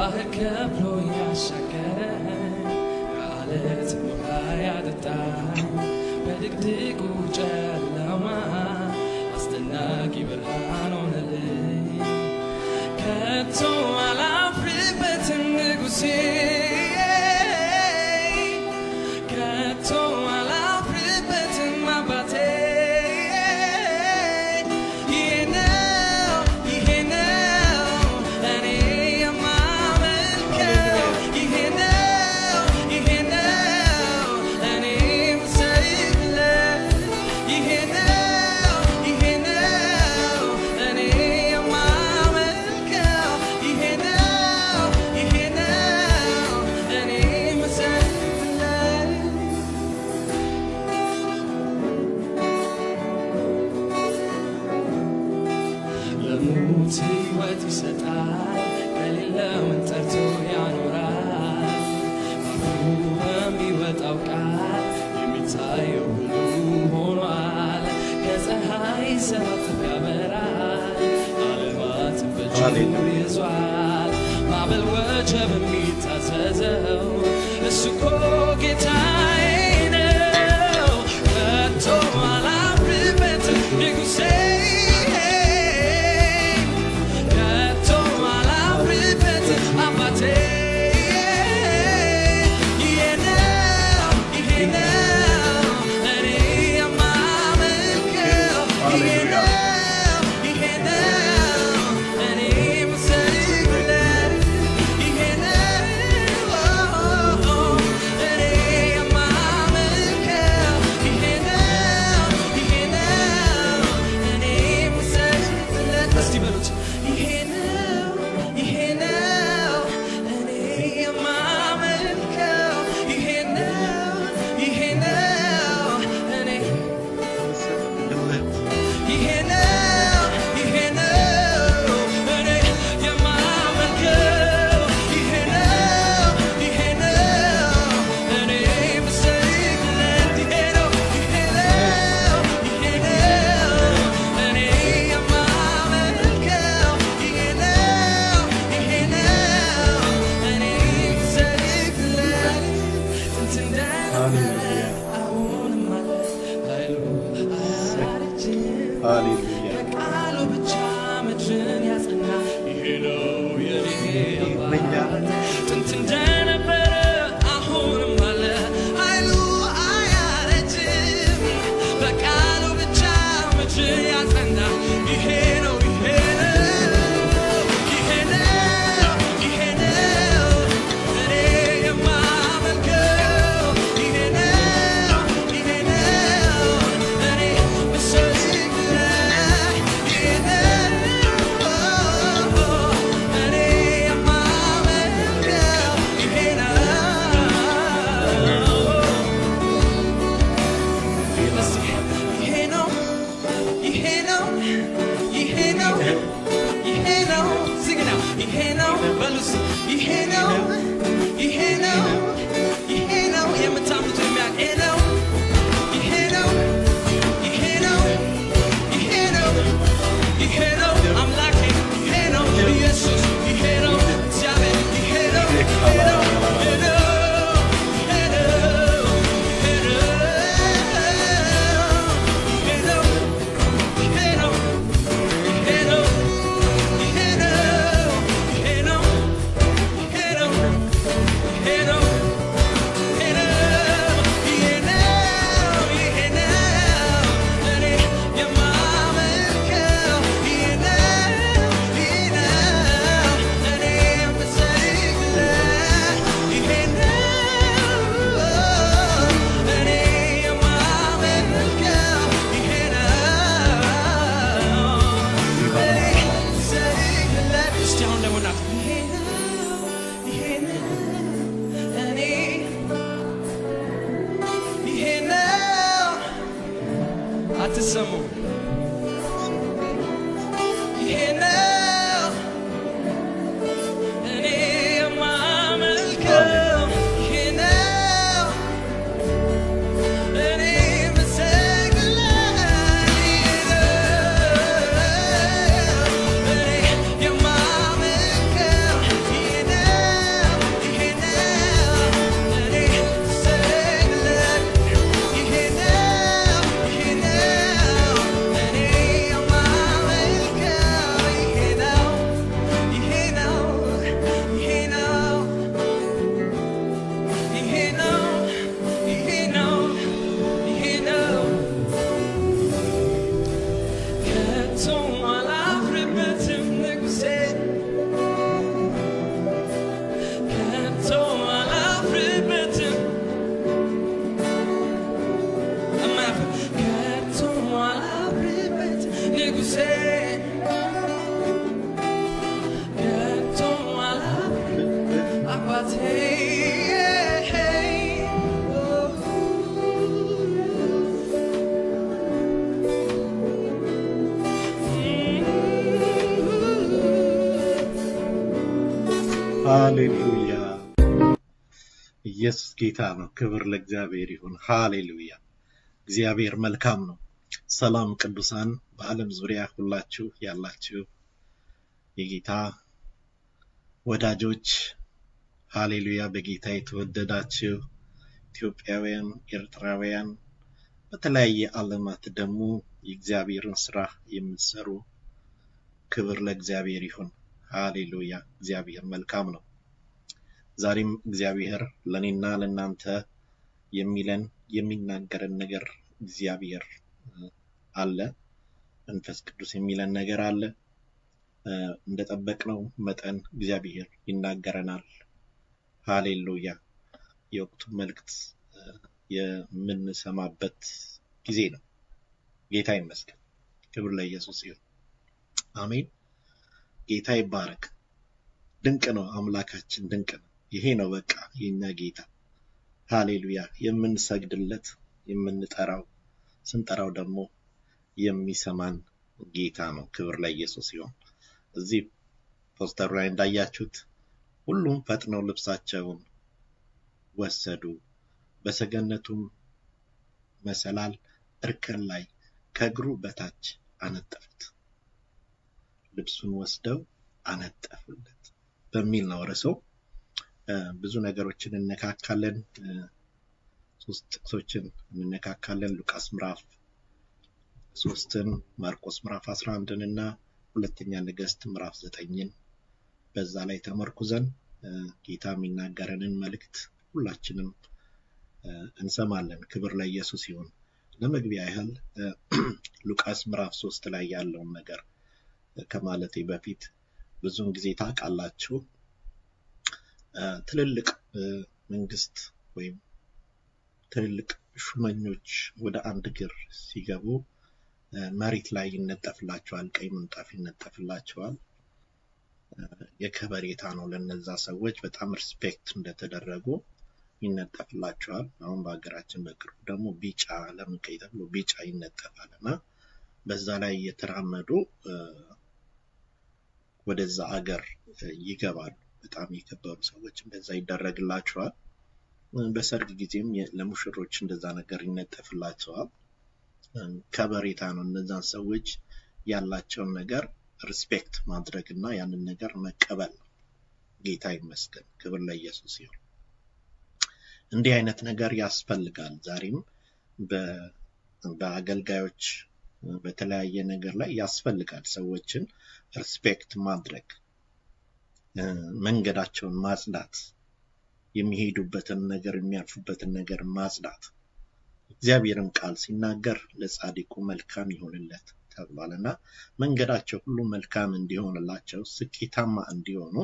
ባህር ከፍሎ ያሻገረኝ ከዓለት ውሃ ያጠጣኝ በድቅድቁ ጨለማ አስደናቂ ብርሃን ሆነልኝ። ከቶ አላፍርበትም ንጉሴ ከቶ አላፍርበትም አባቴ ለሙት ሕይወት ይሰጣል ከሌለውን ጠርቶ ያኖራል። አፉ በሚወጣው ቃል የሚታየው ሁሉ ሆኗል። ከፀሐይ ሰባት ያበራል ዓለማትን በእጁ ይዟል። ማዕበል ወጀብ የሚታዘዘው እሱ እኮ ጌታዬ ነው። ከቶ አላፍርበትም ንጉሴ በቃሉ ብቻ ምድርን ያጸና ይሄ ነው የኔ አባት። ጥንት እንደነበረ አሁንም አለ ኃይሉ አያረጅም። በቃሉ ብቻ ምድርን ያጸና ይሄ ነው አትሰሙ ይሄ ነው እኔ የማመልከው ይሄ ነው እኔ የምሰግድለት እኔ የማመልከው ይሄ ነው ሃሌሉያ ኢየሱስ ጌታ ነው። ክብር ለእግዚአብሔር ይሁን። ሃሌሉያ እግዚአብሔር መልካም ነው። ሰላም ቅዱሳን በዓለም ዙሪያ ሁላችሁ ያላችሁ የጌታ ወዳጆች ሃሌሉያ በጌታ የተወደዳችሁ ኢትዮጵያውያን፣ ኤርትራውያን በተለያየ ዓለማት ደግሞ የእግዚአብሔርን ስራ የምትሰሩ ክብር ለእግዚአብሔር ይሁን። ሃሌሉያ እግዚአብሔር መልካም ነው። ዛሬም እግዚአብሔር ለኔና ለናንተ የሚናገረን ነገር እግዚአብሔር አለ። መንፈስ ቅዱስ የሚለን ነገር አለ። እንደጠበቅነው መጠን እግዚአብሔር ይናገረናል። ሃሌሉያ የወቅቱ መልእክት የምንሰማበት ጊዜ ነው። ጌታ ይመስገን። ክብር ለኢየሱስ ይሁን። አሜን። ጌታ ይባረክ። ድንቅ ነው አምላካችን፣ ድንቅ ነው። ይሄ ነው በቃ የኛ ጌታ። ሃሌሉያ የምንሰግድለት የምንጠራው፣ ስንጠራው ደግሞ የሚሰማን ጌታ ነው። ክብር ለኢየሱስ ይሁን። እዚህ ፖስተሩ ላይ እንዳያችሁት ሁሉም ፈጥነው ልብሳቸውን ወሰዱ፣ በሰገነቱም መሰላል እርከን ላይ ከእግሩ በታች አነጠፉት። ልብሱን ወስደው አነጠፉለት በሚል ነው ርዕሱ። ብዙ ነገሮችን እንነካካለን። 3 ጥቅሶችን እንነካካለን። ሉቃስ ምዕራፍ 3ን፣ ማርቆስ ምዕራፍ 11ን እና ሁለተኛ ነገሥት ምዕራፍ 9ን በዛ ላይ ተመርኩዘን ጌታ የሚናገረንን መልእክት ሁላችንም እንሰማለን። ክብር ለኢየሱስ ይሁን። ለመግቢያ ያህል ሉቃስ ምዕራፍ 3 ላይ ያለውን ነገር ከማለቴ በፊት ብዙውን ጊዜ ታውቃላችሁ ትልልቅ መንግስት ወይም ትልልቅ ሹመኞች ወደ አንድ ግር ሲገቡ መሬት ላይ ይነጠፍላቸዋል፣ ቀይ ምንጣፍ ይነጠፍላቸዋል። የከበሬታ ነው ለነዛ ሰዎች፣ በጣም ሪስፔክት እንደተደረጉ ይነጠፍላቸዋል። አሁን በሀገራችን በቅርቡ ደግሞ ቢጫ ለምን ቀይ ተብሎ ቢጫ ይነጠፋልና በዛ ላይ የተራመዱ ወደዛ አገር ይገባሉ። በጣም የከበሩ ሰዎች እንደዛ ይደረግላቸዋል። በሰርግ ጊዜም ለሙሽሮች እንደዛ ነገር ይነጠፍላቸዋል። ከበሬታ ነው። እነዛን ሰዎች ያላቸውን ነገር ሪስፔክት ማድረግና ያንን ነገር መቀበል ነው። ጌታ ይመስገን። ክብር ለኢየሱስ ይሁን። እንዲህ አይነት ነገር ያስፈልጋል። ዛሬም በአገልጋዮች በተለያየ ነገር ላይ ያስፈልጋል። ሰዎችን ሪስፔክት ማድረግ፣ መንገዳቸውን ማጽዳት፣ የሚሄዱበትን ነገር የሚያልፉበትን ነገር ማጽዳት። እግዚአብሔርም ቃል ሲናገር ለጻድቁ መልካም ይሆንለት ተብሏልና መንገዳቸው ሁሉ መልካም እንዲሆንላቸው፣ ስኬታማ እንዲሆኑ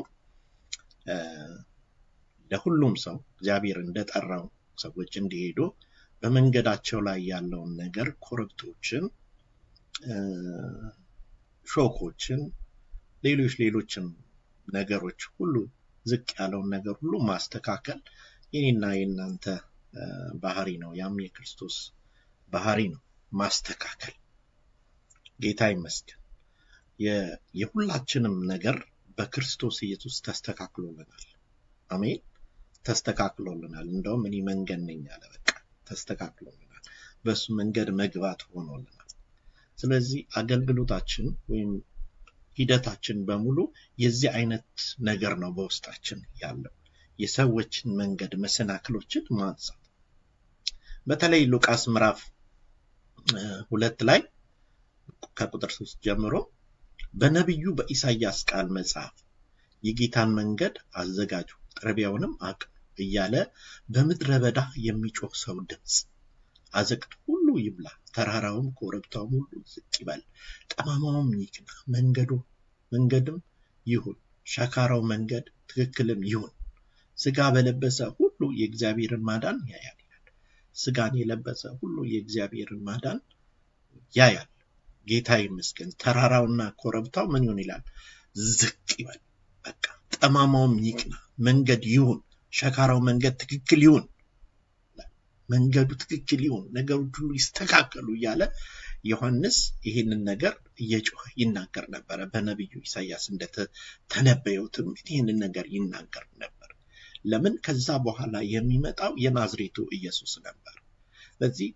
ለሁሉም ሰው እግዚአብሔር እንደጠራው ሰዎች እንዲሄዱ በመንገዳቸው ላይ ያለውን ነገር ኮረብቶችን፣ ሾኮችን፣ ሌሎችም ነገሮች ሁሉ ዝቅ ያለውን ነገር ሁሉ ማስተካከል የኔና የናንተ ባህሪ ነው። ያም የክርስቶስ ባህሪ ነው፣ ማስተካከል። ጌታ ይመስገን። የሁላችንም ነገር በክርስቶስ ኢየሱስ ተስተካክሎልናል። አሜን። ተስተካክሎልናል። እንደውም እኔ መንገድ ነኝ አለ። በቃ ተስተካክሎልናል። በሱ መንገድ መግባት ሆኖልናል። ስለዚህ አገልግሎታችን ወይም ሂደታችን በሙሉ የዚህ አይነት ነገር ነው በውስጣችን ያለው፣ የሰዎችን መንገድ መሰናክሎችን ማንሳት። በተለይ ሉቃስ ምዕራፍ 2 ላይ ከቁጥር 3 ጀምሮ በነቢዩ በኢሳይያስ ቃል መጽሐፍ የጌታን መንገድ አዘጋጁ ጥርቢያውንም አቅኑ እያለ በምድረ በዳ የሚጮህ ሰው ድምጽ፣ አዘቅት ሁሉ ይብላ፣ ተራራውም ኮረብታውም ሁሉ ዝቅ ይበል፣ ጠማማውም ይቅና፣ መንገድም ይሁን፣ ሸካራው መንገድ ትክክልም ይሁን። ስጋ በለበሰ ሁሉ የእግዚአብሔርን ማዳን ያያል ይላል። ስጋን የለበሰ ሁሉ የእግዚአብሔርን ማዳን ያያል። ጌታ ይመስገን። ተራራውና ኮረብታው ምን ይሁን ይላል? ዝቅ ይበል። በቃ ጠማማውም ይቅና፣ መንገድ ይሁን፣ ሸካራው መንገድ ትክክል ይሁን፣ መንገዱ ትክክል ይሁን፣ ነገሮች ሁሉ ይስተካከሉ እያለ ዮሐንስ ይህንን ነገር እየጮኸ ይናገር ነበረ። በነቢዩ ኢሳያስ እንደተነበየው ትንቢት ይህንን ነገር ይናገር ነበር። ለምን? ከዛ በኋላ የሚመጣው የናዝሬቱ ኢየሱስ ነበር። ስለዚህ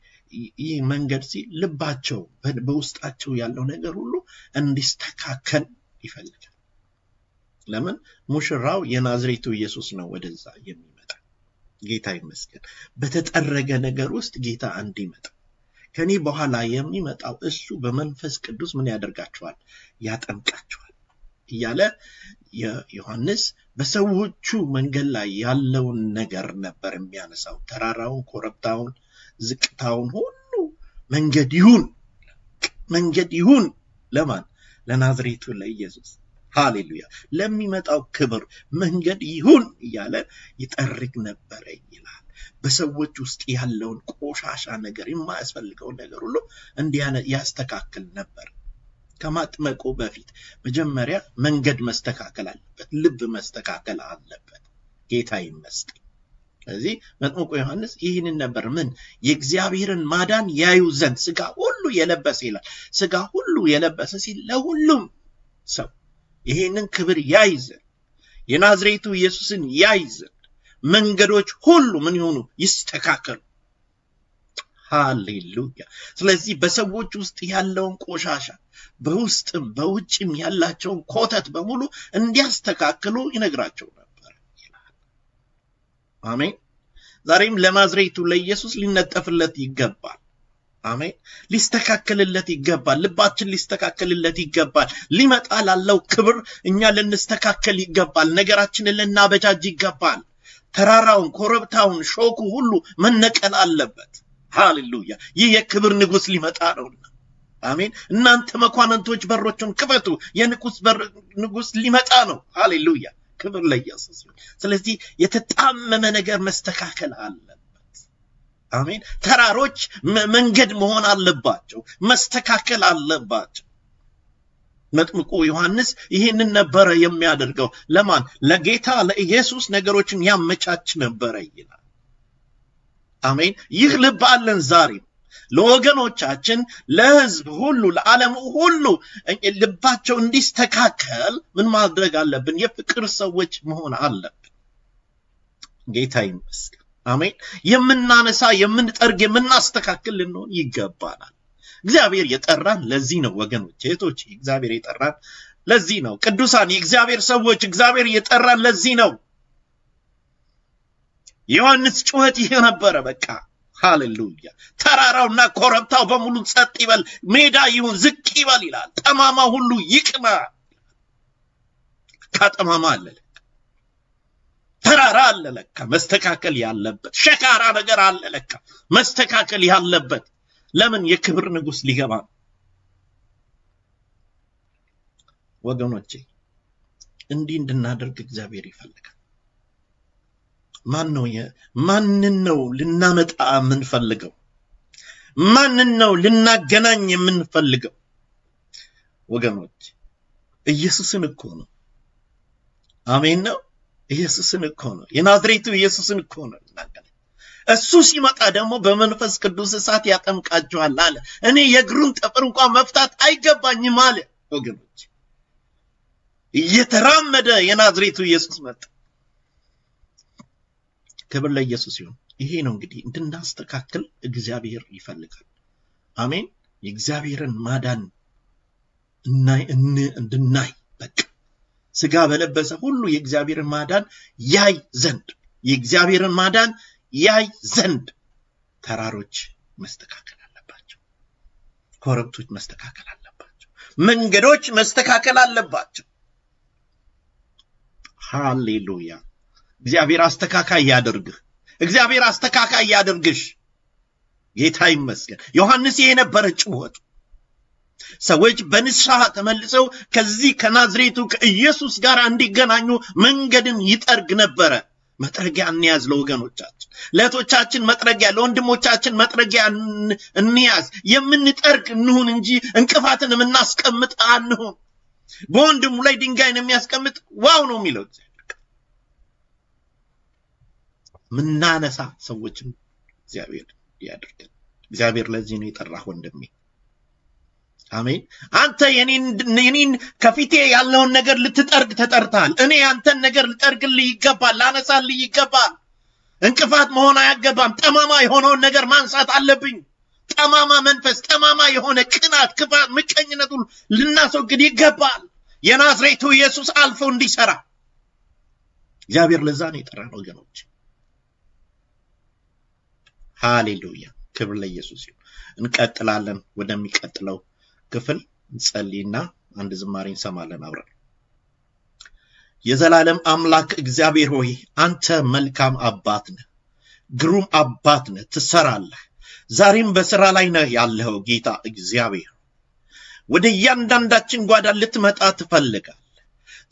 ይህ መንገድ ሲል ልባቸው በውስጣቸው ያለው ነገር ሁሉ እንዲስተካከል ይፈልጋል። ለምን? ሙሽራው የናዝሬቱ ኢየሱስ ነው ወደዛ የሚመጣ። ጌታ ይመስገን። በተጠረገ ነገር ውስጥ ጌታ እንዲመጣ ከኔ በኋላ የሚመጣው እሱ በመንፈስ ቅዱስ ምን ያደርጋቸዋል? ያጠምቃቸዋል እያለ ዮሐንስ በሰዎቹ መንገድ ላይ ያለውን ነገር ነበር የሚያነሳው። ተራራውን፣ ኮረብታውን፣ ዝቅታውን ሁሉ መንገድ ይሁን ለማን? ለናዝሬቱ ለኢየሱስ። ሃሌሉያ! ለሚመጣው ክብር መንገድ ይሁን እያለ ይጠርግ ነበረ ይላል። በሰዎች ውስጥ ያለውን ቆሻሻ ነገር፣ የማያስፈልገውን ነገር ሁሉ ያስተካክል ነበር። ከማጥመቁ በፊት መጀመሪያ መንገድ መስተካከል አለበት፣ ልብ መስተካከል አለበት። ጌታ ይመስገን። ስለዚህ መጥምቁ ዮሐንስ ይህንን ነበር የእግዚአብሔርን ማዳን ያዩ ዘንድ ስጋ ሁሉ የለበሰ ይላል። ስጋ ሁሉ የለበሰ ሲል ለሁሉም ሰው ይህንን ክብር ያይ ዘንድ፣ የናዝሬቱ ኢየሱስን ያይ ዘንድ መንገዶች ሁሉ ምን ይሆኑ? ይስተካከሉ። ሃሌሉያ! ስለዚህ በሰዎች ውስጥ ያለውን ቆሻሻ፣ በውስጥም በውጭም ያላቸውን ኮተት በሙሉ እንዲያስተካክሉ ይነግራቸው ነበር ይላል። አሜን። ዛሬም ለናዝሬቱ ለኢየሱስ ሊነጠፍለት ይገባል። አሜን። ሊስተካከልለት ይገባል። ልባችን ሊስተካከልለት ይገባል። ሊመጣ ላለው ክብር እኛ ልንስተካከል ይገባል። ነገራችንን ልናበጃጅ ይገባል። ተራራውን፣ ኮረብታውን፣ ሾኩ ሁሉ መነቀል አለበት። ሃሌሉያ! ይህ የክብር ንጉስ ሊመጣ ነውና። አሜን። እናንተ መኳንንቶች በሮቹን ክፈቱ፣ ንጉስ ሊመጣ ነው። ሃሌሉያ! ክብር ለኢየሱስ ይሁን። ስለዚህ የተጣመመ ነገር መስተካከል አለበት። አሜን። ተራሮች መንገድ መሆን አለባቸው፣ መስተካከል አለባቸው። መጥምቁ ዮሐንስ ይህንን ነበረ የሚያደርገው። ለማን? ለጌታ ለኢየሱስ ነገሮችን ያመቻች ነበረ ይላል። አሜን። ይህ ልብ አለን ዛሬም ለወገኖቻችን፣ ለህዝብ ሁሉ፣ ለዓለም ሁሉ ልባቸው እንዲስተካከል ምን ማድረግ አለብን? የፍቅር ሰዎች መሆን አለብን። ጌታ ይመስገን። አሜን። የምናነሳ፣ የምንጠርግ፣ የምናስተካክል ልንሆን ይገባናል። እግዚአብሔር የጠራን ለዚህ ነው ወገኖች፣ እህቶች፣ እግዚአብሔር የጠራን ለዚህ ነው። ቅዱሳን የእግዚአብሔር ሰዎች እግዚአብሔር የጠራን ለዚህ ነው። ዮሐንስ ጩኸት ይሄ ነበረ። በቃ ሃሌሉያ! ተራራውና ኮረብታው በሙሉ ጸጥ ይበል፣ ሜዳ ይሁን፣ ዝቅ ይበል ይላል። ጠማማ ሁሉ ይቅና። ከጠማማ አለ ለካ፣ ተራራ አለ ለካ መስተካከል ያለበት፣ ሸካራ ነገር አለ ለካ መስተካከል ያለበት። ለምን? የክብር ንጉስ ሊገባ ነው። ወገኖቼ እንዲህ እንድናደርግ እግዚአብሔር ይፈልጋል። ማንን ነው ልናመጣ የምንፈልገው? ማንን ነው ልናገናኝ የምንፈልገው? ወገኖች ኢየሱስን እኮ ነው። አሜን ነው። ኢየሱስን እኮ ነው። የናዝሬቱ ኢየሱስን እኮ ነው ልናገናኝ። እሱ ሲመጣ ደግሞ በመንፈስ ቅዱስ እሳት ያጠምቃችኋል አለ። እኔ የእግሩን ጠፍር እንኳን መፍታት አይገባኝም አለ። ወገኖች እየተራመደ የናዝሬቱ ኢየሱስ መጣ። ክብር ለኢየሱስ ይሁን። ይሄ ነው እንግዲህ እንድናስተካክል እግዚአብሔር ይፈልጋል። አሜን። የእግዚአብሔርን ማዳን እንድናይ፣ በቃ ስጋ በለበሰ ሁሉ የእግዚአብሔርን ማዳን ያይ ዘንድ፣ የእግዚአብሔርን ማዳን ያይ ዘንድ ተራሮች መስተካከል አለባቸው፣ ኮረብቶች መስተካከል አለባቸው፣ መንገዶች መስተካከል አለባቸው። ሃሌሉያ! እግዚአብሔር አስተካካይ ያድርግህ። እግዚአብሔር አስተካካይ ያድርግሽ። ጌታ ይመስገን። ዮሐንስ ይሄ ነበር ጩኸቱ። ሰዎች በንስሐ ተመልሰው ከዚህ ከናዝሬቱ ከኢየሱስ ጋር እንዲገናኙ መንገድን ይጠርግ ነበረ። መጥረጊያ እንያዝ ለወገኖቻችን፣ ለእህቶቻችን መጥረጊያ፣ ለወንድሞቻችን መጥረጊያ እንያዝ። የምንጠርግ እንሁን እንጂ እንቅፋትን የምናስቀምጥ አንሁን። በወንድሙ ላይ ድንጋይን የሚያስቀምጥ ዋው ነው የሚለው እግዚአብሔር። ምናነሳ ሰዎችን እግዚአብሔር ያድርገን። እግዚአብሔር ለዚህ ነው የጠራህ ወንድሜ። አሜን። አንተ የኔን ከፊቴ ያለውን ነገር ልትጠርግ ተጠርታል። እኔ አንተን ነገር ልጠርግልህ ይገባል፣ ላነሳልህ ይገባል። እንቅፋት መሆን አያገባም። ጠማማ የሆነውን ነገር ማንሳት አለብኝ። ጠማማ መንፈስ፣ ጠማማ የሆነ ቅናት፣ ክፋት፣ ምቀኝነት ሁሉ ልናስወግድ ይገባል። የናዝሬቱ ኢየሱስ አልፎ እንዲሰራ እግዚአብሔር ለዛ ነው የጠራን ወገኖች። ሃሌሉያ፣ ክብር ለኢየሱስ ይሁን። እንቀጥላለን። ወደሚቀጥለው ክፍል እንጸልይና አንድ ዝማሬ እንሰማለን አብረን። የዘላለም አምላክ እግዚአብሔር ሆይ አንተ መልካም አባት ነህ፣ ግሩም አባት ነህ፣ ትሰራለህ። ዛሬም በስራ ላይ ነህ ያለው ጌታ እግዚአብሔር ወደ እያንዳንዳችን ጓዳ ልትመጣ ትፈልጋለህ።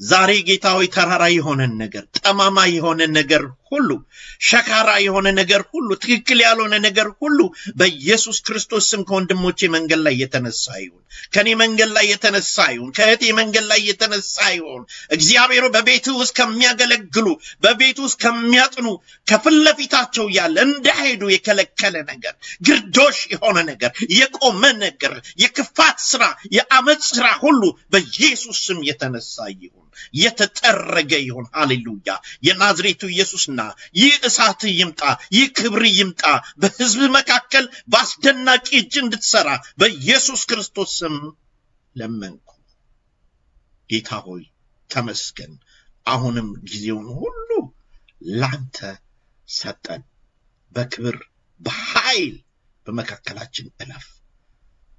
ዛሬ ጌታ ሆይ ተራራ የሆነን ነገር፣ ጠማማ የሆነ ነገር ሁሉ፣ ሸካራ የሆነ ነገር ሁሉ፣ ትክክል ያልሆነ ነገር ሁሉ በኢየሱስ ክርስቶስ ስም ከወንድሞቼ መንገድ ላይ የተነሳ ይሁን፣ ከኔ መንገድ ላይ የተነሳ ይሁን፣ ከእህቴ መንገድ ላይ የተነሳ ይሁን። እግዚአብሔር በቤቱ ውስጥ ከሚያገለግሉ፣ በቤቱ ውስጥ ከሚያጥኑ፣ ከፊት ለፊታቸው ያለ እንዳይሄዱ የከለከለ ነገር፣ ግርዶሽ የሆነ ነገር፣ የቆመ ነገር፣ የክፋት ስራ፣ የአመጽ ስራ ሁሉ በኢየሱስ ስም የተነሳ ይሁን፣ የተጠረገ ይሁን። ሃሌሉያ። የናዝሬቱ ኢየሱስና ይህ እሳት ይምጣ፣ ይህ ክብር ይምጣ። በህዝብ መካከል በአስደናቂ እጅ እንድትሰራ በኢየሱስ ክርስቶስ ስም ለመንኩ። ጌታ ሆይ ተመስገን። አሁንም ጊዜውን ሁሉ ላንተ ሰጠን። በክብር በኃይል በመካከላችን እለፍ።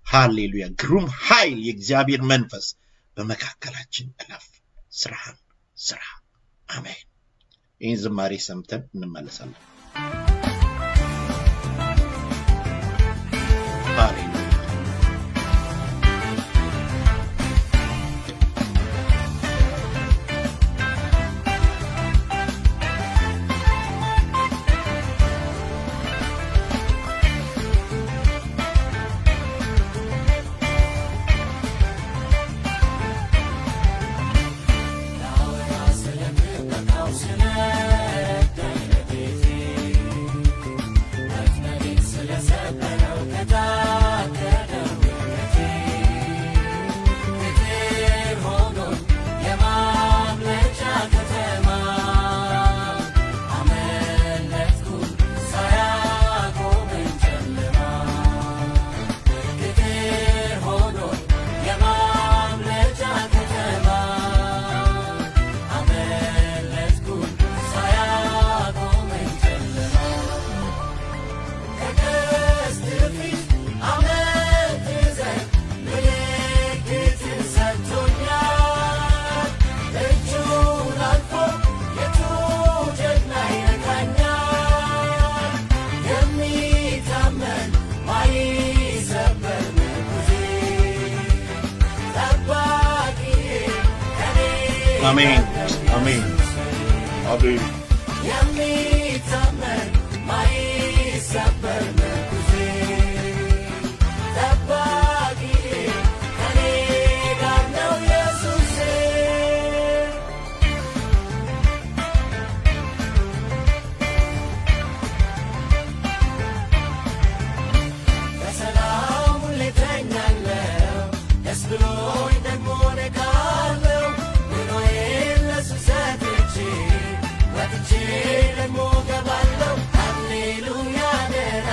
ሃሌሉያ። ግሩም ኃይል የእግዚአብሔር መንፈስ በመካከላችን እለፍ። ስራህን ስራ። አሜን። ይህን ዝማሬ ሰምተን እንመለሳለን። ሃሌሉያ። አሜን አሜን አሜን። የሚታመን ማይሰበር ምርኩዜ ጠባቂ ከኔ ጋር ነው ኢየሱሴ። በሰላም ሁሌ እተኛለሁ፣ ደስ ብሎኝ ደግሞ ነቃለሁ። ወጥቼ ደግሞ ገባለሁ። ሃሌሉያ ደህና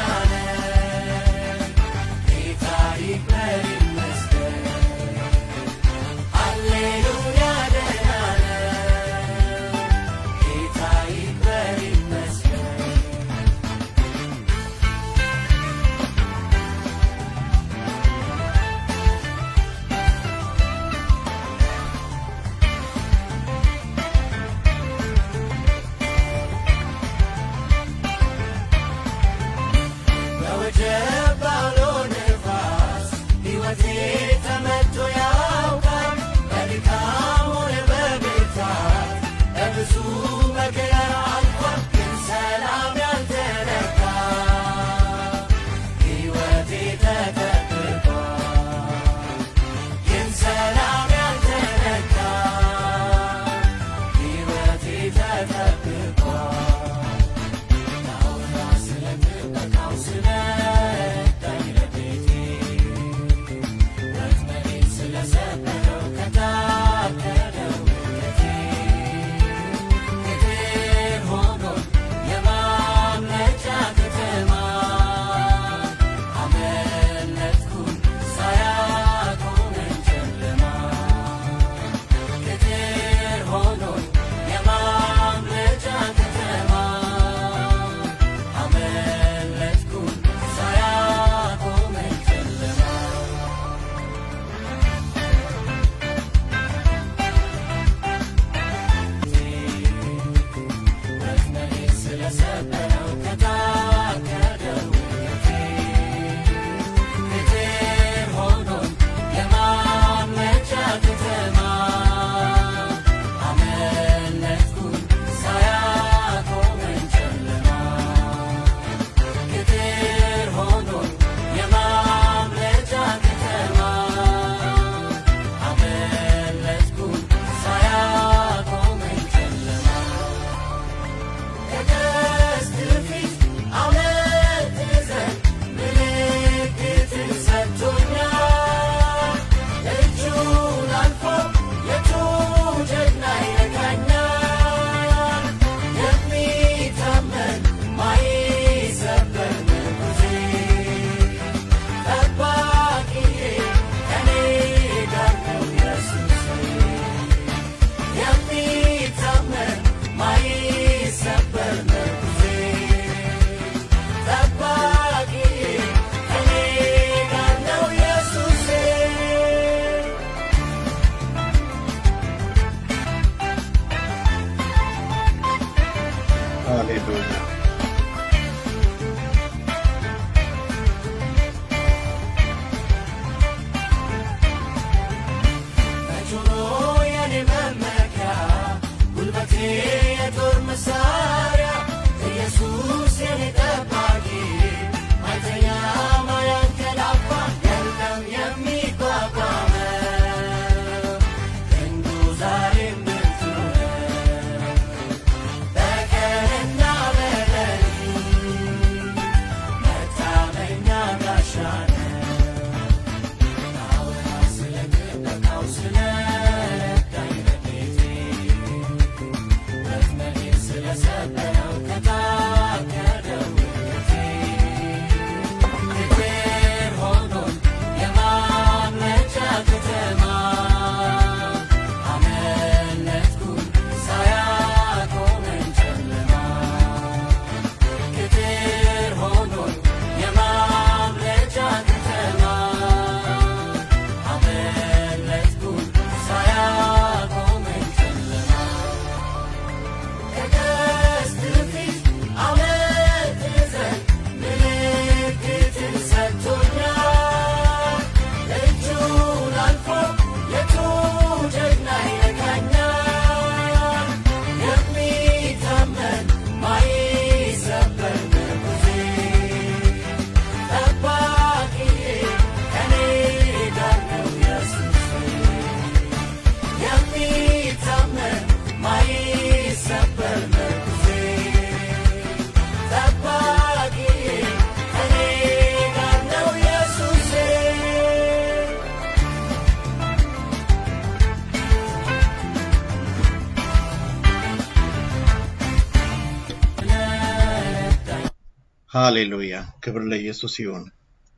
ሃሌሉያ ክብር ለኢየሱስ ይሁን።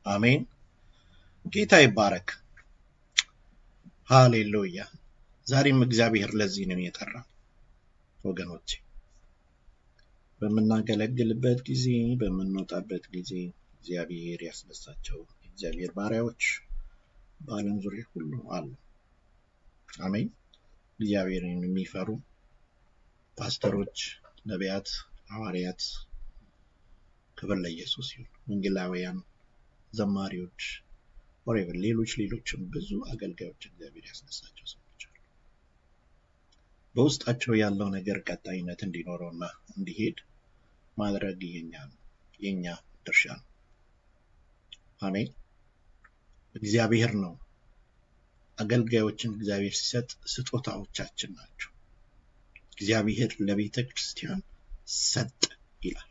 አሜን። ጌታ ይባረክ። ሃሌሉያ። ዛሬም እግዚአብሔር ለዚህ ነው የጠራ ወገኖቼ። በምናገለግልበት ጊዜ በምንወጣበት ጊዜ እግዚአብሔር ያስነሳቸው እግዚአብሔር ባሪያዎች በዓለም ዙሪያ ሁሉ አሉ። አሜን። እግዚአብሔርን የሚፈሩ ፓስተሮች፣ ነቢያት፣ ሐዋርያት ክብር ለኢየሱስ ይሁን። ወንጌላውያን፣ ዘማሪዎች፣ ወሬቨር ሌሎችም ብዙ አገልጋዮች እግዚአብሔር ያስነሳቸው ሰዎች አሉ። በውስጣቸው ያለው ነገር ቀጣይነት እንዲኖረውና እንዲሄድ ማድረግ የኛ ድርሻ ነው። አሜን። እግዚአብሔር ነው አገልጋዮችን እግዚአብሔር ሲሰጥ ስጦታዎቻችን ናቸው። እግዚአብሔር ለቤተ ክርስቲያን ሰጠ ይላል።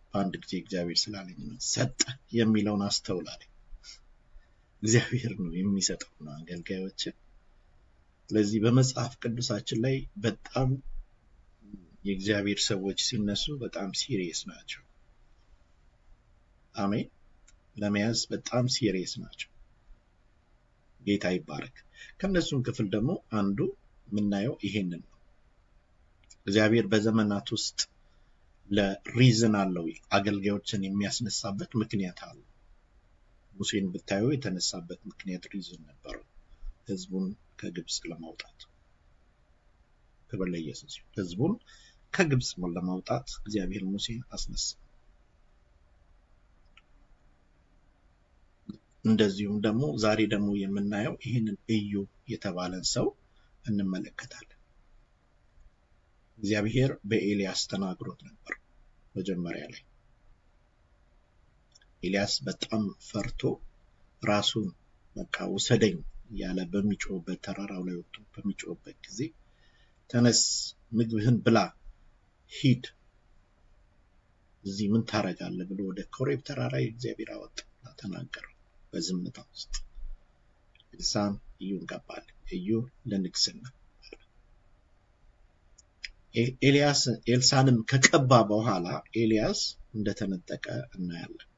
በአንድ ጊዜ እግዚአብሔር ስላለኝ ነው ሰጠ የሚለውን አስተውላለኝ። እግዚአብሔር ነው የሚሰጠው ነው አገልጋዮችን። ስለዚህ በመጽሐፍ ቅዱሳችን ላይ በጣም የእግዚአብሔር ሰዎች ሲነሱ በጣም ሲሪየስ ናቸው። አሜን። ለመያዝ በጣም ሲሪየስ ናቸው። ጌታ ይባረክ። ከነሱም ክፍል ደግሞ አንዱ የምናየው ይሄንን ነው። እግዚአብሔር በዘመናት ውስጥ ለሪዝን አለው አገልጋዮችን የሚያስነሳበት ምክንያት አለው። ሙሴን ብታዩ የተነሳበት ምክንያት ሪዝን ነበረው፣ ህዝቡን ከግብጽ ለማውጣት። ክብር ለኢየሱስ። ህዝቡን ከግብጽ ለማውጣት እግዚአብሔር ሙሴን አስነሳ። እንደዚሁም ደግሞ ዛሬ ደግሞ የምናየው ይህንን ኢዩ የተባለን ሰው እንመለከታለን። እግዚአብሔር በኤልያስ ተናግሮት ነበር። መጀመሪያ ላይ ኤልያስ በጣም ፈርቶ ራሱን በቃ ውሰደኝ ያለ በሚጮህበት ተራራው ላይ ወጥቶ በሚጮህበት ጊዜ ተነስ፣ ምግብህን ብላ፣ ሂድ፣ እዚህ ምን ታረጋለህ ብሎ ወደ ኮሬብ ተራራ እግዚአብሔር አወጣና ተናገረው። በዝምታ ውስጥ ኤልሳዕም ኢዩን ቀባል። ኢዩ ለንግስና ኤልሳዕንም ከቀባ በኋላ ኤልያስ እንደተነጠቀ እናያለን።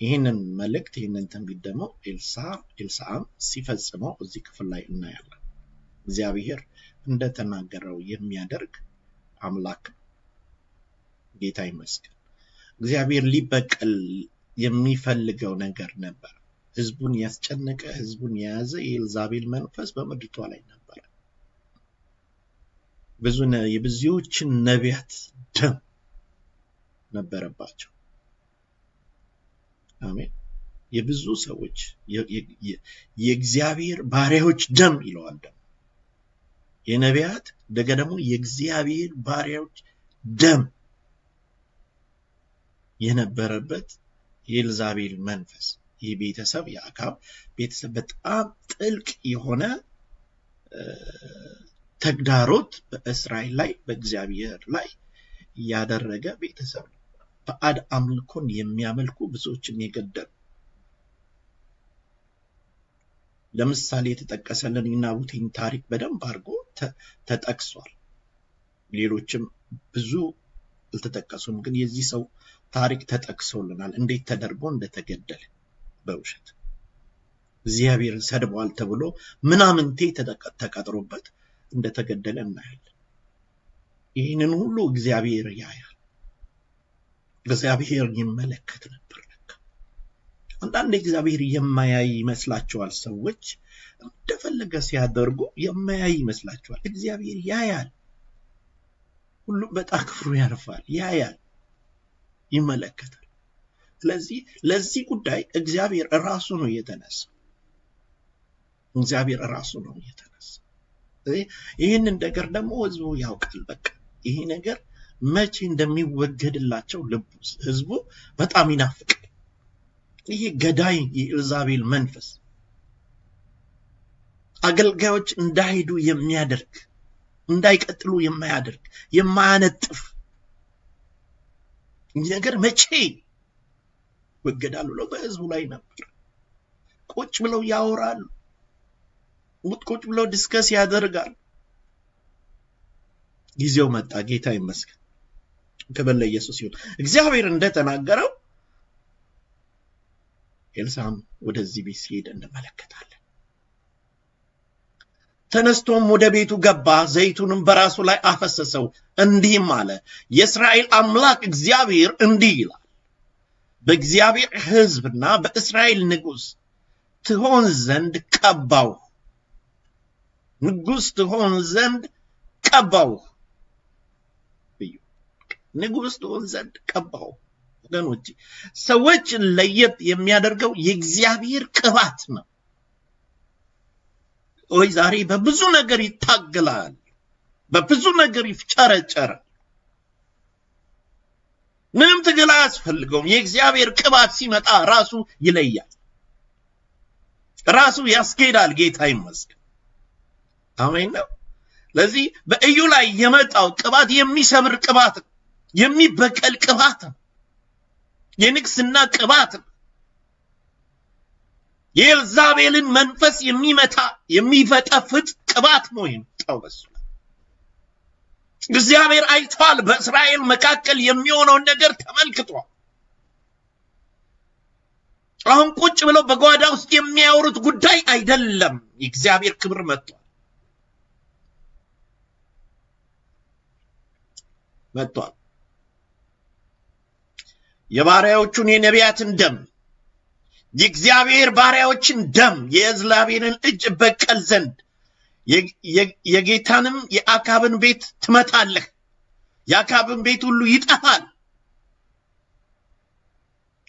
ይህንን መልእክት ይህንን ትንቢት ደግሞ ኤልሳዕም ሲፈጽመው እዚህ ክፍል ላይ እናያለን። እግዚአብሔር እንደተናገረው የሚያደርግ አምላክ ነው። ጌታ ይመስገን። እግዚአብሔር ሊበቀል የሚፈልገው ነገር ነበር። ህዝቡን ያስጨነቀ ህዝቡን የያዘ የኤልዛቤል መንፈስ በምድሪቷ ላይ ነበር። የብዙዎችን ነቢያት ደም ነበረባቸው። አሜን። የብዙ ሰዎች የእግዚአብሔር ባሪያዎች ደም ይለዋል። ደም የነቢያት ደግሞ የእግዚአብሔር ባሪያዎች ደም የነበረበት የኤልዛቤል መንፈስ። ይህ ቤተሰብ የአካብ ቤተሰብ በጣም ጥልቅ የሆነ ተግዳሮት በእስራኤል ላይ በእግዚአብሔር ላይ ያደረገ ቤተሰብ ነው። ባዕድ አምልኮን የሚያመልኩ ብዙዎችን የገደሉ። ለምሳሌ የተጠቀሰልን የናቡቴን ታሪክ በደንብ አድርጎ ተጠቅሷል። ሌሎችም ብዙ አልተጠቀሱም፣ ግን የዚህ ሰው ታሪክ ተጠቅሶልናል። እንዴት ተደርጎ እንደተገደለ በውሸት እግዚአብሔር ሰድቧል ተብሎ ምናምንቴ ተቀጥሮበት እንደተገደለ እናያለን። ይህንን ሁሉ እግዚአብሔር ያያል። እግዚአብሔር ይመለከት ነበር። አንዳንድ እግዚአብሔር የማያይ ይመስላቸዋል። ሰዎች እንደፈለገ ሲያደርጉ የማያይ ይመስላቸዋል። እግዚአብሔር ያያል። ሁሉም በጣክፍሩ ያርፋል፣ ያያል፣ ይመለከታል። ስለዚህ ለዚህ ጉዳይ እግዚአብሔር ራሱ ነው የተነሳው። እግዚአብሔር ራሱ ነው የተነሳው። ይህንን ነገር ደግሞ ህዝቡ ያውቃል። በቃ ይሄ ነገር መቼ እንደሚወገድላቸው ህዝቡ በጣም ይናፍቃል። ይሄ ገዳይ የኤልዛቤል መንፈስ አገልጋዮች እንዳይሄዱ የሚያደርግ እንዳይቀጥሉ የማያደርግ የማያነጥፍ ነገር መቼ ወገዳሉ ብለው በህዝቡ ላይ ነበር። ቁጭ ብለው ያወራሉ፣ ቁጭ ብለው ዲስከስ ያደርጋሉ። ጊዜው መጣ። ጌታ ይመስገን። ክብር ለኢየሱስ ይሁን። እግዚአብሔር እንደተናገረው ኤልሳዕም ወደዚህ ቤት ሲሄድ እንመለከታለን። ተነስቶም ወደ ቤቱ ገባ፣ ዘይቱንም በራሱ ላይ አፈሰሰው፣ እንዲህም አለ፣ የእስራኤል አምላክ እግዚአብሔር እንዲህ ይላል፣ በእግዚአብሔር ሕዝብና በእስራኤል ንጉሥ ትሆን ዘንድ ቀባው። ንጉሥ ትሆን ዘንድ ቀባው። ንጉሥ ትሆን ዘንድ ቀባው። ወገኖች ሰዎች ለየት የሚያደርገው የእግዚአብሔር ቅባት ነው። ወይ ዛሬ በብዙ ነገር ይታገላል፣ በብዙ ነገር ይፍጨረጨራል። ምንም ትግል አያስፈልገውም። የእግዚአብሔር ቅባት ሲመጣ ራሱ ይለያል፣ ራሱ ያስኬዳል። ጌታ ይመስገን። አሜን ነው። ለዚህ በኢዩ ላይ የመጣው ቅባት የሚሰብር ቅባት ነው፣ የሚበቀል ቅባት ነው፣ የንግስና ቅባት ነው። የኤልዛቤልን መንፈስ የሚመታ የሚፈጠፍጥ ቅባት ነው የመጣው በሱ። እግዚአብሔር አይቷል፣ በእስራኤል መካከል የሚሆነውን ነገር ተመልክቷል። አሁን ቁጭ ብለው በጓዳ ውስጥ የሚያወሩት ጉዳይ አይደለም። የእግዚአብሔር ክብር መጥቷል። የባሪያዎቹን የነቢያትን ደም፣ የእግዚአብሔር ባሪያዎችን ደም፣ የኤልዛቤልን እጅ በቀል ዘንድ የጌታንም የአካብን ቤት ትመታለህ፣ የአካብን ቤት ሁሉ ይጠፋል፣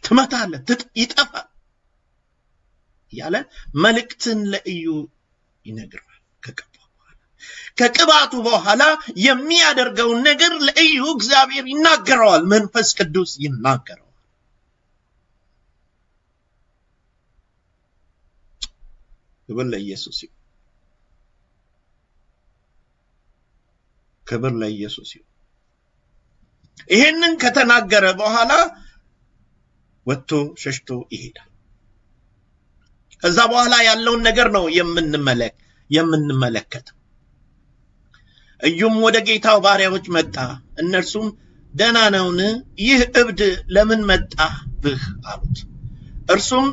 ትመታለህ፣ ይጠፋል ያለ መልእክትን ለኢዩ ይነግራል። ከቅባቱ በኋላ የሚያደርገውን ነገር ለኢዩ እግዚአብሔር ይናገረዋል፣ መንፈስ ቅዱስ ይናገረዋል። ክብር ለኢየሱስ ይሁን። ክብር ለኢየሱስ ይሁን። ይሄንን ከተናገረ በኋላ ወጥቶ ሸሽቶ ይሄዳል። ከዛ በኋላ ያለውን ነገር ነው የምንመለከተው። ኢዩም ወደ ጌታው ባሪያዎች መጣ፣ እነርሱም ደህና ነውን? ይህ እብድ ለምን መጣብህ አሉት። እርሱም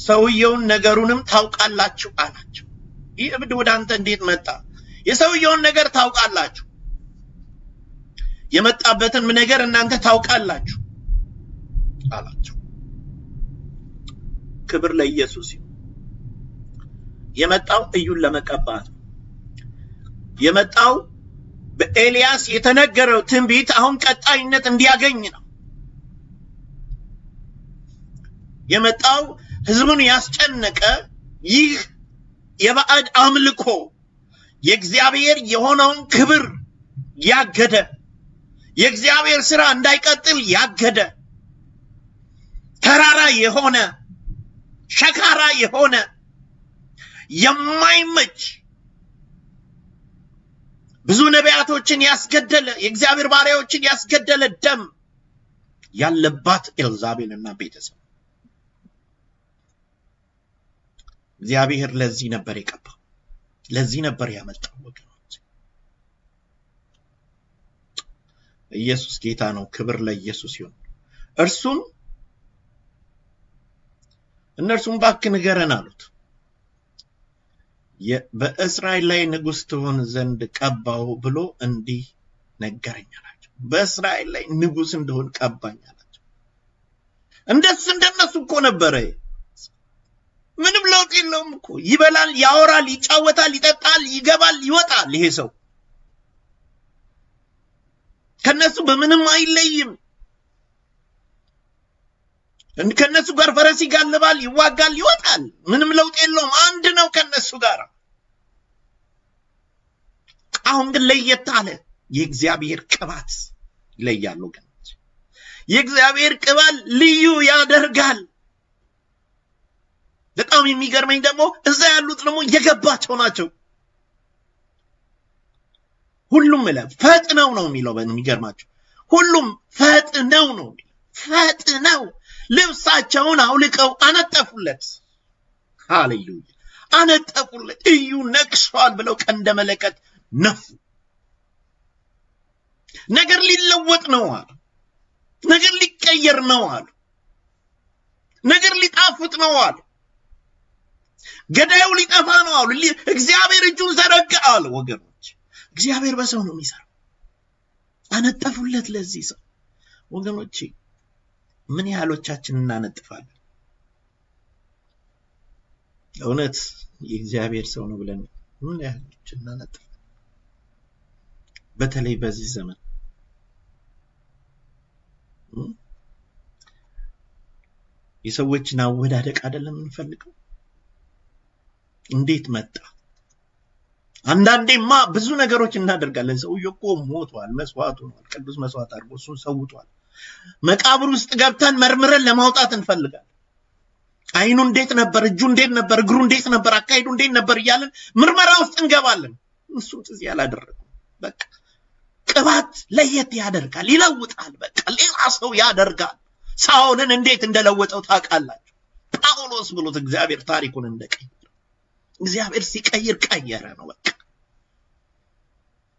ሰውየውን ነገሩንም ታውቃላችሁ አላቸው። ይህ እብድ ወደ አንተ እንዴት መጣ? የሰውየውን ነገር ታውቃላችሁ፣ የመጣበትን ነገር እናንተ ታውቃላችሁ አላቸው። ክብር ለኢየሱስ ይሁን። የመጣው ኢዩን ለመቀባት ነው። የመጣው በኤልያስ የተነገረው ትንቢት አሁን ቀጣይነት እንዲያገኝ ነው። የመጣው ሕዝቡን ያስጨነቀ ይህ የባዕድ አምልኮ የእግዚአብሔር የሆነውን ክብር ያገደ፣ የእግዚአብሔር ሥራ እንዳይቀጥል ያገደ፣ ተራራ የሆነ ሸካራ የሆነ የማይመች ብዙ ነቢያቶችን ያስገደለ፣ የእግዚአብሔር ባሪያዎችን ያስገደለ ደም ያለባት ኤልዛቤልና ቤተሰብ እግዚአብሔር ለዚህ ነበር የቀባው፣ ለዚህ ነበር ያመጣው። ወገኖች ኢየሱስ ጌታ ነው። ክብር ለኢየሱስ ይሁን። እነርሱም እባክህ ንገረን አሉት። በእስራኤል ላይ ንጉሥ ትሆን ዘንድ ቀባው ብሎ እንዲህ ነገረኝ አላቸው። በእስራኤል ላይ ንጉሥ እንደሆን ቀባኝ አላቸው። እንደነሱ እኮ ነበረ። ምንም ለውጥ የለውም እኮ። ይበላል፣ ያወራል፣ ይጫወታል፣ ይጠጣል፣ ይገባል፣ ይወጣል። ይሄ ሰው ከነሱ በምንም አይለይም። ከነሱ ጋር ፈረስ ይጋልባል፣ ይዋጋል፣ ይወጣል። ምንም ለውጥ የለውም። አንድ ነው ከነሱ ጋር። አሁን ግን ለየት አለ። የእግዚአብሔር ቅባት ይለያል ወገኖች። የእግዚአብሔር ቅባት ልዩ ያደርጋል። በጣም የሚገርመኝ ደግሞ እዛ ያሉት ደግሞ የገባቸው ናቸው። ሁሉም ፈጥነው ነው የሚለው። የሚገርማቸው ሁሉም ፈጥነው ነው የሚለው። ፈጥነው ልብሳቸውን አውልቀው አነጠፉለት። ሃሌሉያ! አነጠፉለት። ኢዩ ነግሷል ብለው ቀንደ መለከት ነፉ። ነገር ሊለወጥ ነው አሉ። ነገር ሊቀየር ነው አሉ። ነገር ሊጣፍጥ ነው አሉ። ገዳዩ ሊጠፋ ነው አሉ። እግዚአብሔር እጁን ዘረጋ አሉ። ወገኖች እግዚአብሔር በሰው ነው የሚሰራው። አነጠፉለት ለዚህ ሰው። ወገኖች ምን ያህሎቻችን እናነጥፋለን? እውነት የእግዚአብሔር ሰው ነው ብለን ምን ያህሎች እናነጥፋለን? በተለይ በዚህ ዘመን የሰዎችን አወዳደቅ አይደለም እንፈልገው። እንዴት መጣ? አንዳንዴማ ብዙ ነገሮች እናደርጋለን። ሰውየው እኮ ሞቷል፣ መስዋዕት ሆኗል፣ ቅዱስ መስዋዕት አድርጎ እሱን ሰውቷል። መቃብር ውስጥ ገብተን መርምረን ለማውጣት እንፈልጋለን። አይኑ እንዴት ነበር? እጁ እንዴት ነበር? እግሩ እንዴት ነበር? አካሄዱ እንዴት ነበር? እያለን ምርመራ ውስጥ እንገባለን። እሱን ትዝ ያላደረገው በቃ ቅባት ለየት ያደርጋል፣ ይለውጣል። በቃ ሌላ ሰው ያደርጋል። ሳኦልን እንዴት እንደለወጠው ታውቃላችሁ? ጳውሎስ ብሎት እግዚአብሔር ታሪኩን እንደቀየረ። እግዚአብሔር ሲቀይር ቀየረ ነው በቃ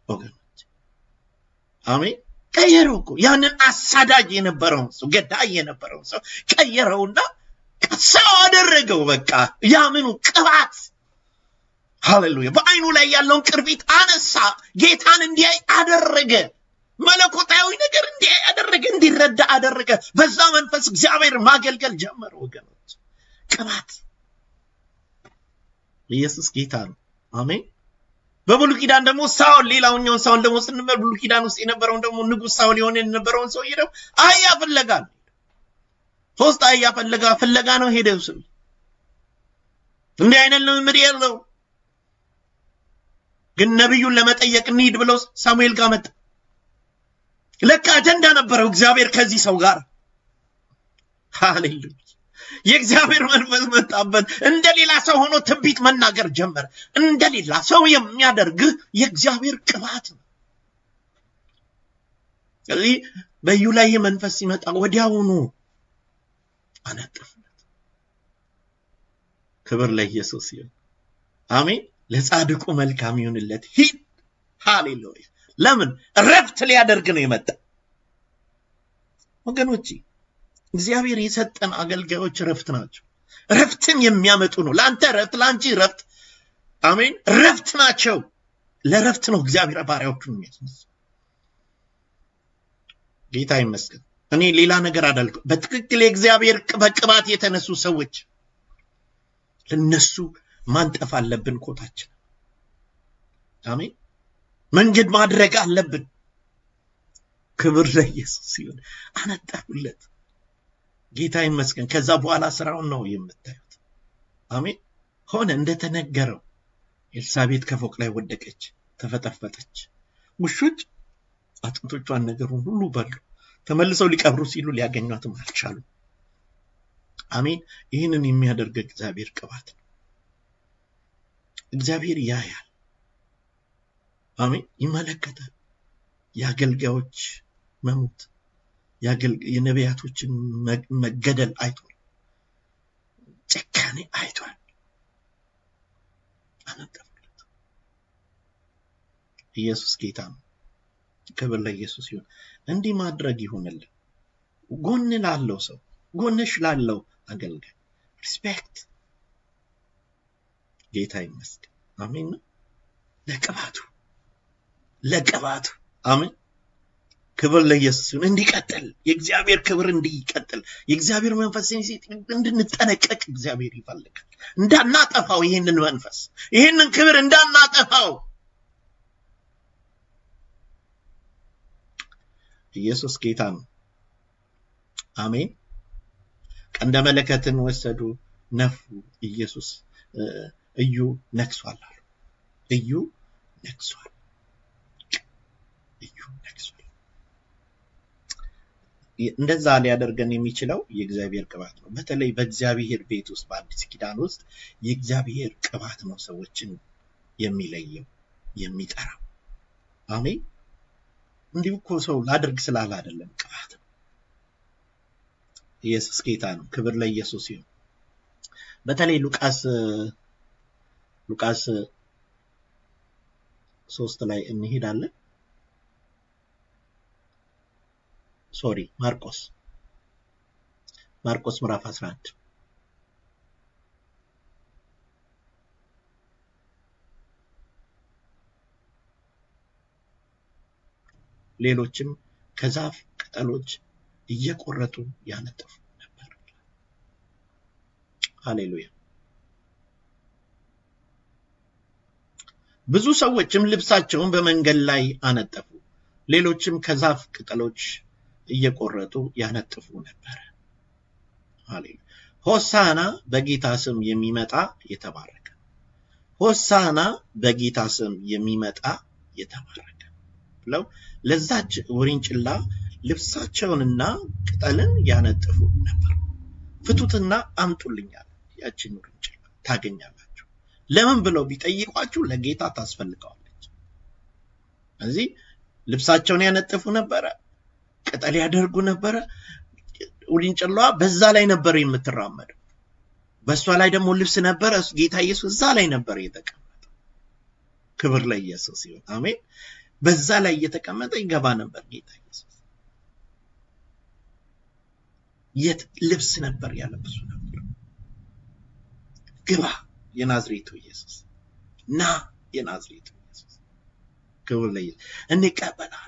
ወገኖች። አሜን። ቀየረው እኮ ያንን አሳዳጅ የነበረውን ሰው፣ ገዳይ የነበረውን ሰው ቀየረውና ሰው አደረገው። በቃ ያምኑ ቅባት፣ ሃሌሉያ። በአይኑ ላይ ያለውን ቅርፊት አነሳ፣ ጌታን እንዲያይ አደረገ። መለኮታዊ ነገር እንዲያይ አደረገ፣ እንዲረዳ አደረገ። በዛ መንፈስ እግዚአብሔር ማገልገል ጀመረ ወገኖች። ቅባት። ኢየሱስ ጌታ ነው። አሜን። በብሉይ ኪዳን ደግሞ ሳኦል፣ ሌላኛውን ሳኦል ደግሞ ስንመር ብሉይ ኪዳን ውስጥ የነበረውን ደግሞ ንጉስ ሳኦል የሆነ የነበረውን ሰው ይሄው አህያ ፍለጋ ነው። 3 አህያ ፍለጋ ነው ሄደው ሰው እንዲህ አይነት ልምምድ የለው። ግን ነብዩን ለመጠየቅ እንሂድ ብለው ሳሙኤል ጋር መጣ። ለካ አጀንዳ ነበረው እግዚአብሔር ከዚህ ሰው ጋር። ሃሌሉያ። የእግዚአብሔር መንፈስ መጣበት። እንደሌላ ሰው ሆኖ ትንቢት መናገር ጀመረ። እንደሌላ ሰው የሚያደርግ የእግዚአብሔር ቅባት ነው። ስለዚህ በዩ ላይ መንፈስ ሲመጣ ወዲያውኑ አነጠፉለት። ክብር ለኢየሱስ ይሁን። አሜን። ለጻድቁ መልካም ይሁንለት። ሂድ። ሃሌሉያ። ለምን? ረፍት ሊያደርግ ነው የመጣ። ወገኖቼ እግዚአብሔር የሰጠን አገልጋዮች ረፍት ናቸው። ረፍትን የሚያመጡ ነው። ለአንተ ረፍት፣ ለአንቺ ረፍት። አሜን። ረፍት ናቸው። ለረፍት ነው እግዚአብሔር ባሪያዎቹን የሚያስነሳ። ጌታ ይመስገን። እኔ ሌላ ነገር አዳልኩ። በትክክል የእግዚአብሔር በቅባት የተነሱ ሰዎች ለነሱ ማንጠፍ አለብን ኮታችን። አሜን። መንገድ ማድረግ አለብን። ክብር ለኢየሱስ ይሁን። አነጠፉለት። ጌታ ይመስገን። ከዛ በኋላ ስራውን ነው የምታዩት። አሜን። ሆነ እንደተነገረው። ኤልሳቤጥ ከፎቅ ላይ ወደቀች፣ ተፈጠፈጠች። ውሾች አጥንቶቿን ነገሩን ሁሉ በሉ። ተመልሰው ሊቀብሩ ሲሉ ሊያገኟትም አልቻሉም። አሜን። ይህንን የሚያደርግ እግዚአብሔር ቅባት ነው። እግዚአብሔር ያያል። አሜን። ይመለከታል። የአገልጋዮች መሞት፣ የነቢያቶችን መገደል አይቷል። ጨካኔ አይቷል። አነጠፉለት። ኢየሱስ ጌታ ነው። ክብር ለኢየሱስ ይሁን። እንዲህ ማድረግ ይሁንልን። ጎን ላለው ሰው፣ ጎንሽ ላለው አገልጋይ ሪስፔክት። ጌታ ይመስገን። አሜን። ለቅባቱ አሜን። ክብር ለኢየሱስ ይሁን። እንዲቀጥል የእግዚአብሔር ክብር እንዲቀጥል የእግዚአብሔር መንፈስ እንድንጠነቀቅ እግዚአብሔር ይፈልጋል። እንዳናጠፋው ይሄንን መንፈስ፣ ይሄንን ክብር እንዳናጠፋው። ኢየሱስ ጌታ ነው። አሜን። ቀንደ መለከትን ወሰዱ፣ ነፉ። ኢየሱስ እዩ ነግሷል አሉ። እዩ ነግሷል። እንደዛ ሊያደርገን የሚችለው የእግዚአብሔር ቅባት ነው። በተለይ በእግዚአብሔር ቤት ውስጥ በአዲስ ኪዳን ውስጥ የእግዚአብሔር ቅባት ነው ሰዎችን የሚለየው የሚጠራው። አሜን። እንዲሁ እኮ ሰው ላድርግ ስላለ አይደለም፣ ቅባት ነው። ኢየሱስ ጌታ ነው። ክብር ለኢየሱስ ይሁን። በተለይ ሉቃስ 3 ላይ እንሄዳለን። ማርቆስ ምዕራፍ 11 ሌሎችም ከዛፍ ቅጠሎች እየቆረጡ ያነጥፉ ነበር። ሃሌሉያ። ብዙ ሰዎችም ልብሳቸውን በመንገድ ላይ አነጠፉ፣ ሌሎችም ከዛፍ ቅጠሎች እየቆረጡ ያነጥፉ ነበር። ሃሌሉያ። ሆሳና በጌታ ስም የሚመጣ የተባረከ፣ ሆሳና በጌታ ስም የሚመጣ የተባረከ ብለው ለዛች ውርንጭላ ልብሳቸውንና ቅጠልን ያነጥፉ ነበር። ፍቱትና አምጡልኛል፣ ያችን ውርንጭላ ታገኛላችሁ። ለምን ብለው ቢጠይቋችሁ ለጌታ ታስፈልገዋለች። ስለዚህ ልብሳቸውን ያነጥፉ ነበረ፣ ቅጠል ያደርጉ ነበረ። ውርንጭላዋ በዛ ላይ ነበር የምትራመደው። በሷ ላይ ደግሞ ልብስ ነበረ። ጌታ ኢየሱስ እዛ ላይ ነበር የተቀመጠው። ክብር ለኢየሱስ ይሁን። አሜን። በዛ ላይ እየተቀመጠ ይገባ ነበር ጌታ ኢየሱስ። ልብስ ነበር ያለብሱ ነበር። ግባ የናዝሬቱ ኢየሱስ፣ ና የናዝሬቱ ኢየሱስ። ክብር ለኢየሱስ። እንቀበላለን።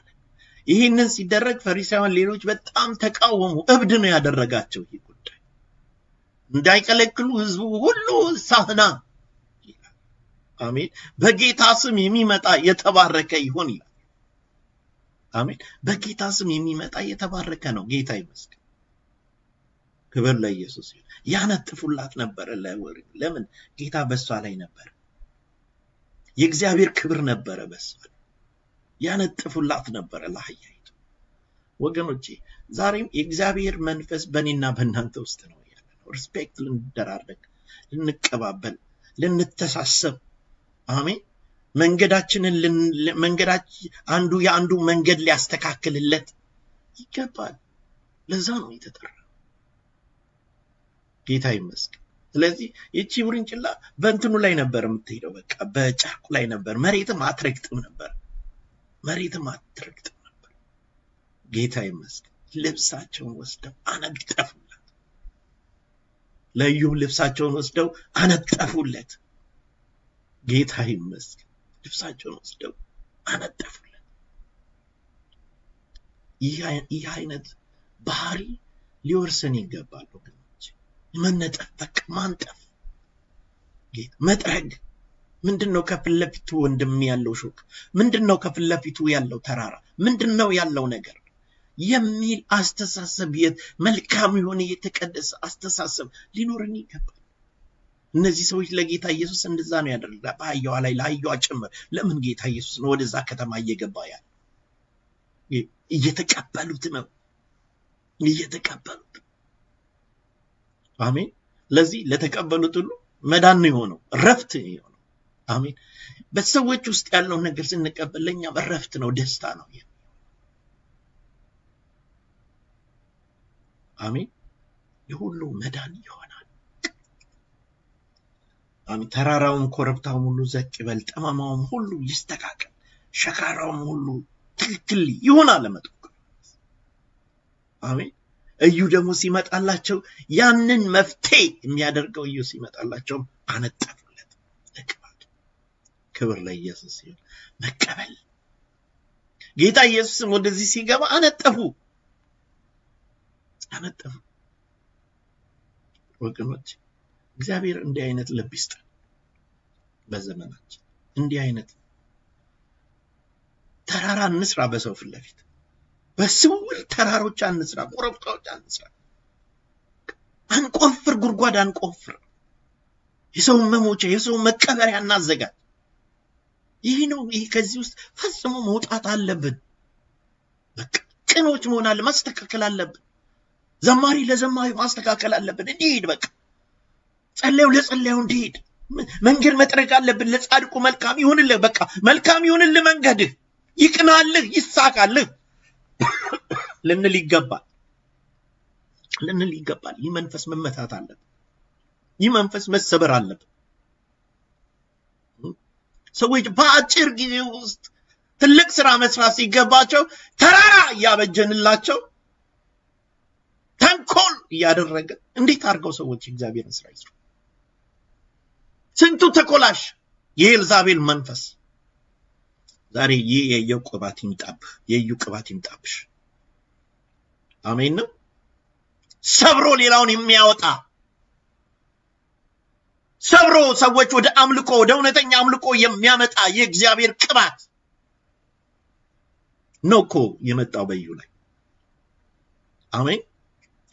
ይህንን ሲደረግ ፈሪሳውያን ሌሎች በጣም ተቃወሙ። እብድ ነው ያደረጋቸው ይህ ጉዳይ። እንዳይከለክሉ ህዝቡ ሁሉ ሳህና ይላል። አሜን። በጌታ ስም የሚመጣ የተባረከ ይሁን ይላል። አሜን። በጌታ ስም የሚመጣ የተባረከ ነው። ጌታ ይመስገን። ክብር ለኢየሱስ ይሁን። ያነጥፉላት ነበር ለወርቅ። ለምን? ጌታ በሷ ላይ ነበር። የእግዚአብሔር ክብር ነበረ በሷ ላይ። ያነጥፉላት ነበር ለአህያይቱ። ወገኖቼ ዛሬም የእግዚአብሔር መንፈስ በእኔና በእናንተ ውስጥ ነው ያለው። ሪስፔክት ልንደራረግ፣ ልንቀባበል፣ ልንተሳሰብ። አሜን። መንገዳችንን አንዱ የአንዱ መንገድ ሊያስተካክልለት ይገባል። ለዛ ነው የተጠራ። ጌታ ይመስገን። ስለዚህ ይቺ ውርንጭላ በእንትኑ ላይ ነበር የምትሄደው፣ በቃ በጨርቁ ላይ ነበር። መሬትም አትረግጥም ነበር። ጌታ ይመስገን። ልብሳቸውን ወስደው አነጠፉለት። ለኢዮብ ልብሳቸውን ወስደው አነጠፉለት። ጌታ ይመስገን። ልብሳቸውን ወስደው አነጠፉለት። ይህ አይነት ባህሪ ሊወርሰን ይገባል ወገኖች። መነጠፍ፣ በቃ ማንጠፍ፣ መጥረግ። ምንድነው ከፊት ለፊቱ ወንድም ያለው ሾክ? ምንድነው ከፊት ለፊቱ ያለው ተራራ? ምንድነው ያለው ነገር የሚል አስተሳሰብ፣ መልካም የሆነ የተቀደሰ አስተሳሰብ ሊኖርን ይገባል። እነዚህ ሰዎች ለጌታ ኢየሱስ እንደዛ ነው ያደረጉት። በአህያዋ ላይ ለአህያዋ ጭምር። ለምን? ጌታ ኢየሱስ ነው ወደዛ ከተማ እየገባ ያለ። እየተቀበሉት ነው። አሜን። ለዚህ ለተቀበሉት ሁሉ መዳን ነው የሆነው፣ እረፍት ነው የሆነው። አሜን። በሰዎች ውስጥ ያለው ነገር ስንቀበል ለኛ እረፍት ነው፣ ደስታ ነው። አሜን። የሁሉ መዳን ይሆናል። አሜን። ተራራውም ኮረብታውም ሁሉ ዘቅ ይበል፣ ጠማማውም ሁሉ ይስተካከል፣ ሸካራውም ሁሉ ትክክል ይሆናል። አሜን። እዩ ደግሞ ሲመጣላቸው ያንን መፍትሄ የሚያደርገው እዩ ሲመጣላቸው አነጠፉለት ለቅባት። ክብር ለኢየሱስ ይሁን። መቀበል። ጌታ ኢየሱስም ወደዚህ ሲገባ አነጠፉ። ወገኖች እግዚአብሔር እንዲህ አይነት ልብ ይስጠን በዘመናችን። እንዲህ አይነት ተራራ እንስራ፣ በሰው ፊት ለፊት በስውር ተራሮች አንስራ፣ ኮረብታዎች አንስራ። አንቆፍር፣ ጉድጓድ አንቆፍር። የሰው መሞቻ፣ የሰው መቀበሪያ እናዘጋጅ። ይህ ነው። ይህ ከዚህ ውስጥ ፈጽሞ መውጣት አለብን። በቃ ቅኖች መሆን አለ፣ ማስተካከል አለብን። ዘማሪ ለዘማሪ ማስተካከል አለብን። እንዲሄድ በቃ ጸለዩ ለጸለዩ እንዲሄድ መንገድ መጥረግ አለብን። ለጻድቁ መልካም ይሁንልህ፣ በቃ መልካም ይሁንልህ፣ መንገድህ ይቅናልህ፣ ይሳካልህ ልንል ይገባል። ይህ መንፈስ መመታት አለበት። ይህ መንፈስ መሰበር አለበት። ሰዎች በአጭር ጊዜ ውስጥ ትልቅ ስራ መስራት ሲገባቸው ተራራ እያበጀንላቸው እያደረገ እንዴት አድርገው ሰዎች እግዚአብሔርን ስራ ይስሩ? ስንቱ ተኮላሽ የኤልዛቤል መንፈስ። ዛሬ ይህ የኢዩ ቅባት ይምጣብህ፣ የኢዩ ቅባት ይምጣብሽ። አሜን ነው። ሰብሮ ሌላውን የሚያወጣ ሰብሮ ሰዎች ወደ አምልኮ ወደ እውነተኛ አምልኮ የሚያመጣ የእግዚአብሔር ቅባት ነው እኮ የመጣው በኢዩ ላይ። አሜን።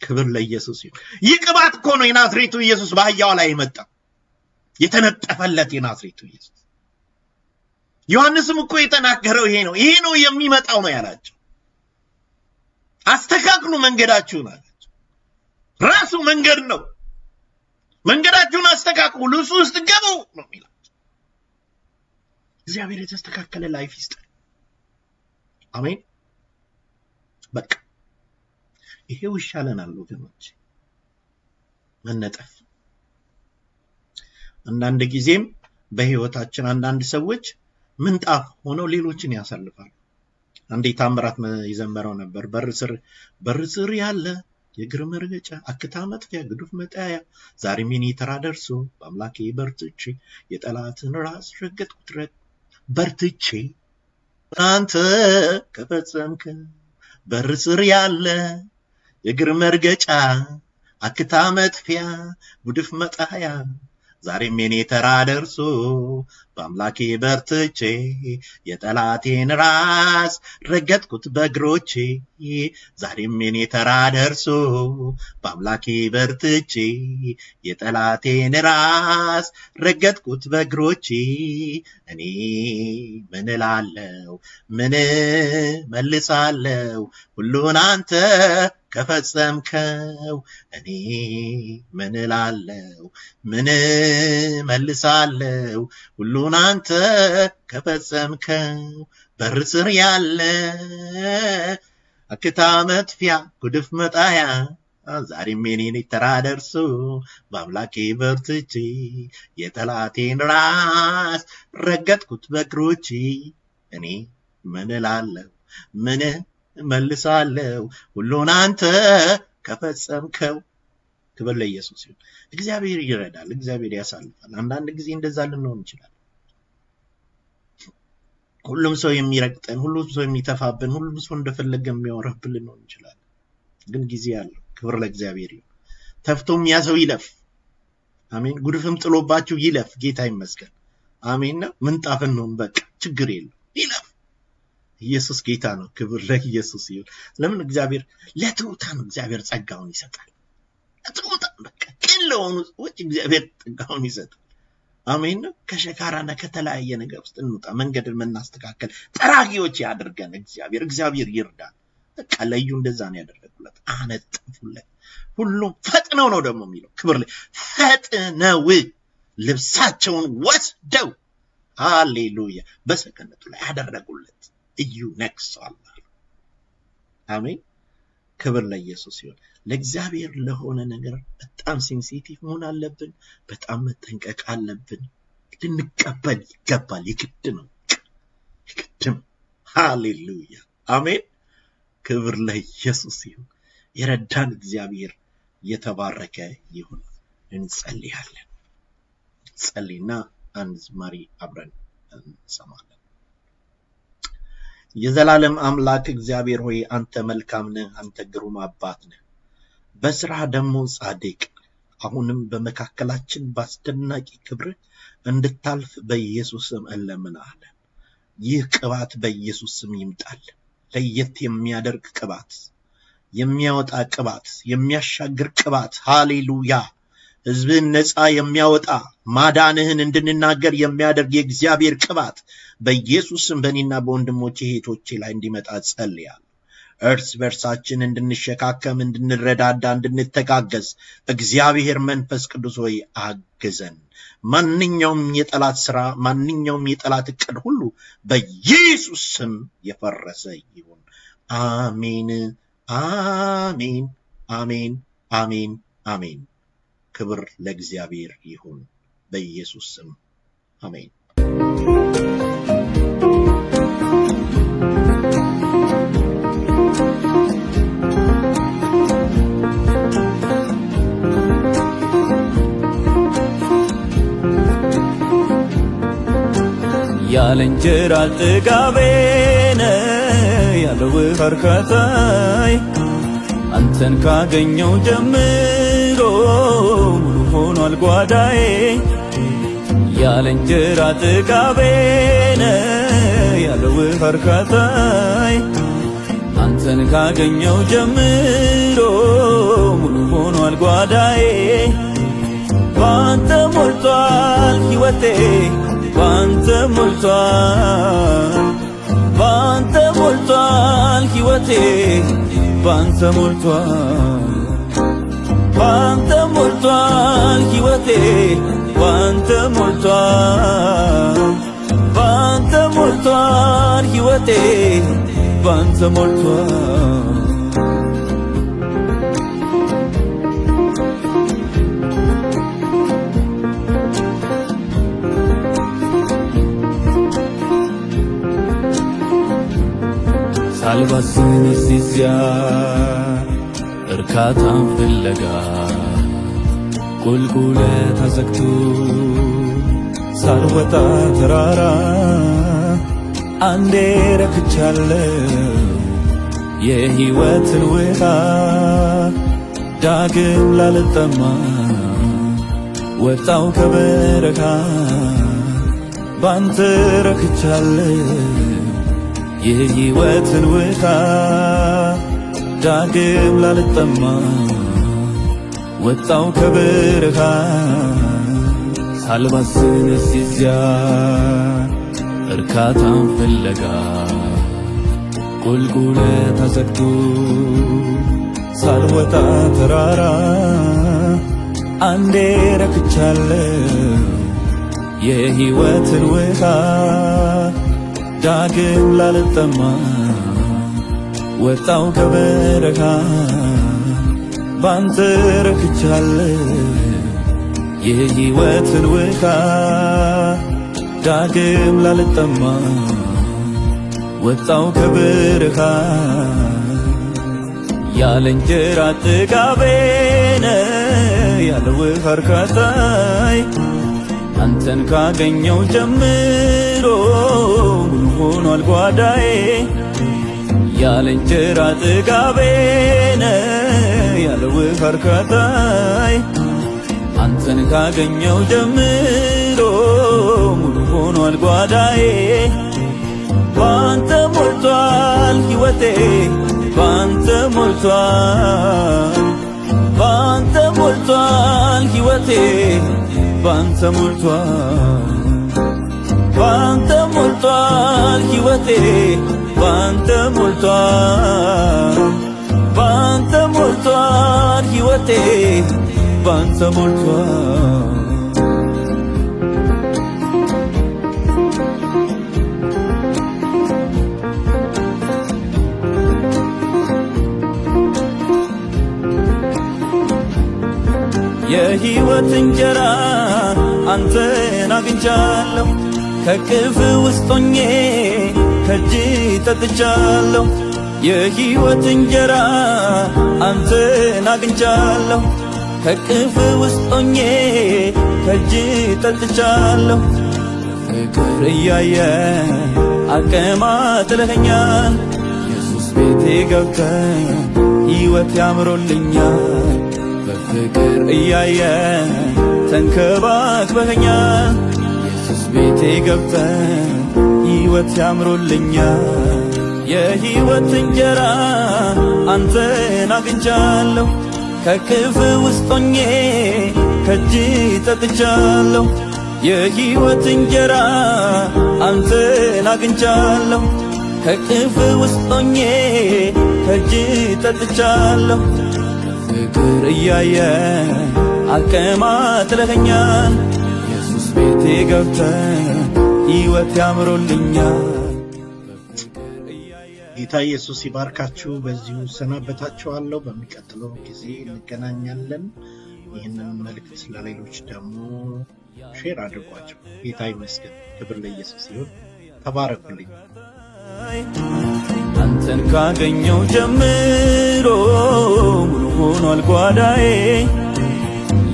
ክብር ለኢየሱስ ይሁን። ይህ ቅባት እኮ ነው የናዝሬቱ ኢየሱስ በአህያው ላይ የመጣው፣ የተነጠፈለት የናዝሬቱ ኢየሱስ። ዮሐንስም እኮ የተናገረው ይሄ ነው፣ ይሄ ነው የሚመጣው ነው ያላቸው። አስተካክሉ መንገዳችሁን አላቸው። ራሱ መንገድ ነው። መንገዳችሁን አስተካክሉ፣ ልብሱ ውስጥ ገቡ ነው የሚላቸው። እግዚአብሔር የተስተካከለ ላይፍ ይስጠን። አሜን። በቃ ይሄው ይሻለናል ወገኖች፣ መነጠፍ። አንዳንድ ጊዜም በህይወታችን አንዳንድ ሰዎች ምንጣፍ ሆነው ሌሎችን ያሳልፋሉ። አንዴ ታምራት ይዘመረው ነበር። በር ስር ያለ የእግር መርገጫ አክታ መጥፊያ ግዱፍ መጣያ ዛሬም የኔ ተራ ደርሶ በአምላኬ በርትቼ የጠላትን ራስ ረገጥኩት በርትቼ አንተ ከፈጸምክ በር ስር ያለ የእግር መርገጫ አክታ መጥፊያ ጉድፍ መጣያ ዛሬም የኔ ተራ ደርሶ በአምላኬ በርትቼ የጠላቴን ራስ ረገጥኩት በእግሮቼ ዛሬም የኔ ተራ ደርሶ በአምላኬ በርትቼ የጠላቴን ራስ ረገጥኩት በእግሮቼ እኔ ምን እላለሁ ምን መልሳለሁ ሁሉን አንተ ከፈጸምከው እኔ ምን እላለሁ ምን መልሳለሁ ሁሉን አንተ ከፈጸምከው በር ስር ያለ አክታ መጥፊያ ጉድፍ መጣያ ዛሬም የኔ ተራ ደርሶ በአምላኬ በርትቼ የጠላቴን ራስ ረገጥኩት በእግሮቼ እኔ ምን እላለሁ ምን መልሳለሁ ሁሉን አንተ ከፈጸምከው። ክብር ለኢየሱስ ይሁን። እግዚአብሔር ይረዳል፣ እግዚአብሔር ያሳልፋል። አንዳንድ ጊዜ እንደዛ ልንሆን እንችላለን። ሁሉም ሰው የሚረግጠን፣ ሁሉም ሰው የሚተፋብን፣ ሁሉም ሰው እንደፈለገ የሚያወራብን ልንሆን እንችላለን። ግን ጊዜ አለው። ክብር ለእግዚአብሔር ይሁን። ተፍቶም ያ ሰው ይለፍ። አሜን። ጉድፍም ጥሎባችሁ ይለፍ። ጌታ ይመስገን። አሜን ነው። ምንጣፍን ነው በቃ ችግር የለም ይለፍ። ኢየሱስ ጌታ ነው። ክብር ለኢየሱስ ይሁን። ለምን እግዚአብሔር ለትሑታን እግዚአብሔር ጸጋውን ይሰጣል። ለትሑታን በቃ ቅን ለሆኑ ሰዎች እግዚአብሔር ጸጋውን ይሰጣል። አሜን ነው። ከሸካራና ከተለያየ ነገር ውስጥ እንውጣ። መንገድን መናስተካከል ጠራጊዎች ያድርገን እግዚአብሔር ይርዳል። በቃ ለዩ እንደዛ ነው ያደረጉለት፣ አነጠፉለት። ሁሉም ፈጥነው ነው ደግሞ የሚለው ክብር ፈጥነው ልብሳቸውን ወስደው ሃሌሉያ በሰገነቱ ላይ ያደረጉለት። እዩ ነግሷል። አሜን። ክብር ለኢየሱስ ይሁን። ለእግዚአብሔር ለሆነ ነገር በጣም ሴንሲቲቭ መሆን አለብን። በጣም መጠንቀቅ አለብን። ልንቀበል ይገባል። የግድ ነው። ሃሌሉያ አሜን። ክብር ለኢየሱስ ይሁን። የረዳን እግዚአብሔር የተባረከ ይሁን። እንጸልያለን። ጸልይና አንድ ዝማሬ አብረን እንሰማለን። የዘላለም አምላክ እግዚአብሔር ሆይ አንተ መልካም ነህ፣ አንተ ግሩም አባት ነህ፣ በስራ ደግሞ ጻድቅ። አሁንም በመካከላችን በአስደናቂ ክብር እንድታልፍ በኢየሱስ ስም እንለምናለን። ይህ ቅባት በኢየሱስ ስም ይምጣል። ለየት የሚያደርግ ቅባት፣ የሚያወጣ ቅባት፣ የሚያሻግር ቅባት። ሃሌሉያ። ሕዝብን ነፃ የሚያወጣ ማዳንህን እንድንናገር የሚያደርግ የእግዚአብሔር ቅባት በኢየሱስም በእኔና በወንድሞቼ እህቶቼ ላይ እንዲመጣ ጸልያለሁ። እርስ በርሳችን እንድንሸካከም፣ እንድንረዳዳ፣ እንድንተጋገዝ እግዚአብሔር መንፈስ ቅዱስ ሆይ አግዘን። ማንኛውም የጠላት ስራ፣ ማንኛውም የጠላት እቅድ ሁሉ በኢየሱስ ስም የፈረሰ ይሁን። አሜን፣ አሜን፣ አሜን፣ አሜን፣ አሜን። ክብር ለእግዚአብሔር ይሁን በኢየሱስ ስም አሜን። ያለ እንጀራ ጥጋቤ ነው ያለ ውሃ እርካታዬ አንተን ካገኘው ጀምሮ ሙሉ ሆኗል ጓዳዬ ያለ እንጀራ ጥጋቤ ነው ያለ ውሃ እርካታዬ አንተን ካገኘው ጀምሮ ሙሉ ሆኗል ጓዳዬ ባንተ ሞልቷል ሕይወቴ ባንተ ሞልቷል ባንተ ሞልቷል ሕይወቴ ባንተ ሞልቷል ባንተ ሞልቷል ሕይወቴ ባንተ ሞልቷል ባንተ ሞልቷል ሕይወቴ ባንተ ሞልቷል ሳልባዝን እዚያ እርካታን ፍለጋ ቁልቁለት አዘግቶ ሳልወጣ ተራራ አንዴ ረክቻለሁ የሕይወትን ውሃ ዳግም ላልጠማ ወጣው ከበረሃ ባንተ ረክቻለሁ የሕይወትን ውሃ ዳግም ላልጠማ ወጣው ከበረሃ ሳልባዝን እዚያ እርካታን ፍለጋ ቁልቁለት አዘግቶ ሳልወጣ ተራራ አንዴ ረክቻለሁ የሕይወትን ውሃ ዳግም ላልጠማ ወጣው ከበረሃ ባንተ ረክቻለሁ የሕይወትን ውሃ ዳግም ላልጠማ ወጣው ከበረሃ ያለ እንጀራ ጥጋቤ ነው ያለ ውሃ እርካታዬ አንተን ካገኘው ጀምሮ ሙሉ ሆኗል ጓዳዬ ያለ እንጀራ ጥጋቤ ነው ያለ ውሃ እርካታዬ አንተን ካገኘው ጀምሮ ሙሉ ሆኗል ጓዳዬ ባንተ ሞልቷል ሕይወቴ ባንተ ሞልቷል ባንተ ሞልቷል ሕይወቴ ባንተ ሞልቷል ባንተ ሞልቷል ሕይወቴ ባንተ ሞልቷል ባንተ ሞልቷል ሕይወቴ ባንተ ሞልቷል የሕይወት እንጀራ አንተን አግኝቻለሁ ከቅፍ ውስጥ ሆኜ ከእጅ ጠጥቻለሁ የሕይወት እንጀራ አንተን አግኝቻለሁ ከቅፍ ውስጥ ሆኜ ከእጅ ጠጥቻለሁ ፍቅር እያየ አቀማጥለኸኛል ኢየሱስ ቤቴ ገብተህ ሕይወት ያምሮልኛል በፍቅር እያየ ተንከባክበኸኛል ኢየሱስ ቤቴ ገብተህ ሕይወት ያምሮልኛል የሕይወት እንጀራ አንተን አግኝቻለሁ ከቅፍ ውስጥ ሆኜ ከእጅ ጠጥቻለሁ የሕይወት እንጀራ አንተን አግኝቻለሁ ከቅፍ ውስጥ ሆኜ ከእጅ ጠጥቻለሁ ፍቅር እያየ አቀማጥለኸኛል ኢየሱስ ቤቴ ገብተህ ሕይወት ያምሮልኛል ጌታ ኢየሱስ ይባርካችሁ በዚሁ ሰናበታችኋለሁ በሚቀጥለው ጊዜ እንገናኛለን ይህንን መልእክት ለሌሎች ደግሞ ሼር አድርጓቸው ጌታ ይመስገን ክብር ለኢየሱስ ይሁን ተባረኩልኝ አንተን ካገኘው ጀምሮ ሙሉ ሆኗል ጓዳዬ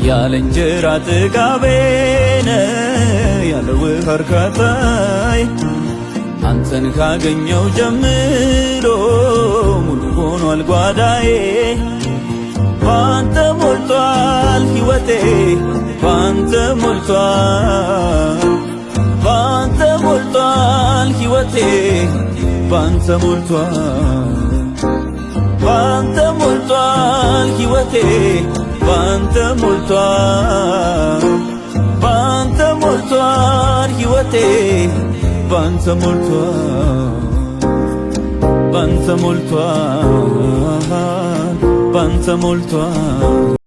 ያለ እንጀራ ጥጋቤ ነው ያለ ውሃ እርካታዬ አንተን ካገኘው ጀምሮ ሙሉ ሆኗል ጓዳዬ ባንተ ሞልቷል ሕይወቴ ባንተ ሞልቷል ባንተ ሞልቷል ሕይወቴ ባንተ ሞልቷል ባንተ ሞልቷል ሕይወቴ ባንተ ሞልቷል ባንተ ሞልቷል ሕይወቴ ባንተ ሞልቷል ባንተ ሞልቷል ባንተ ሞልቷል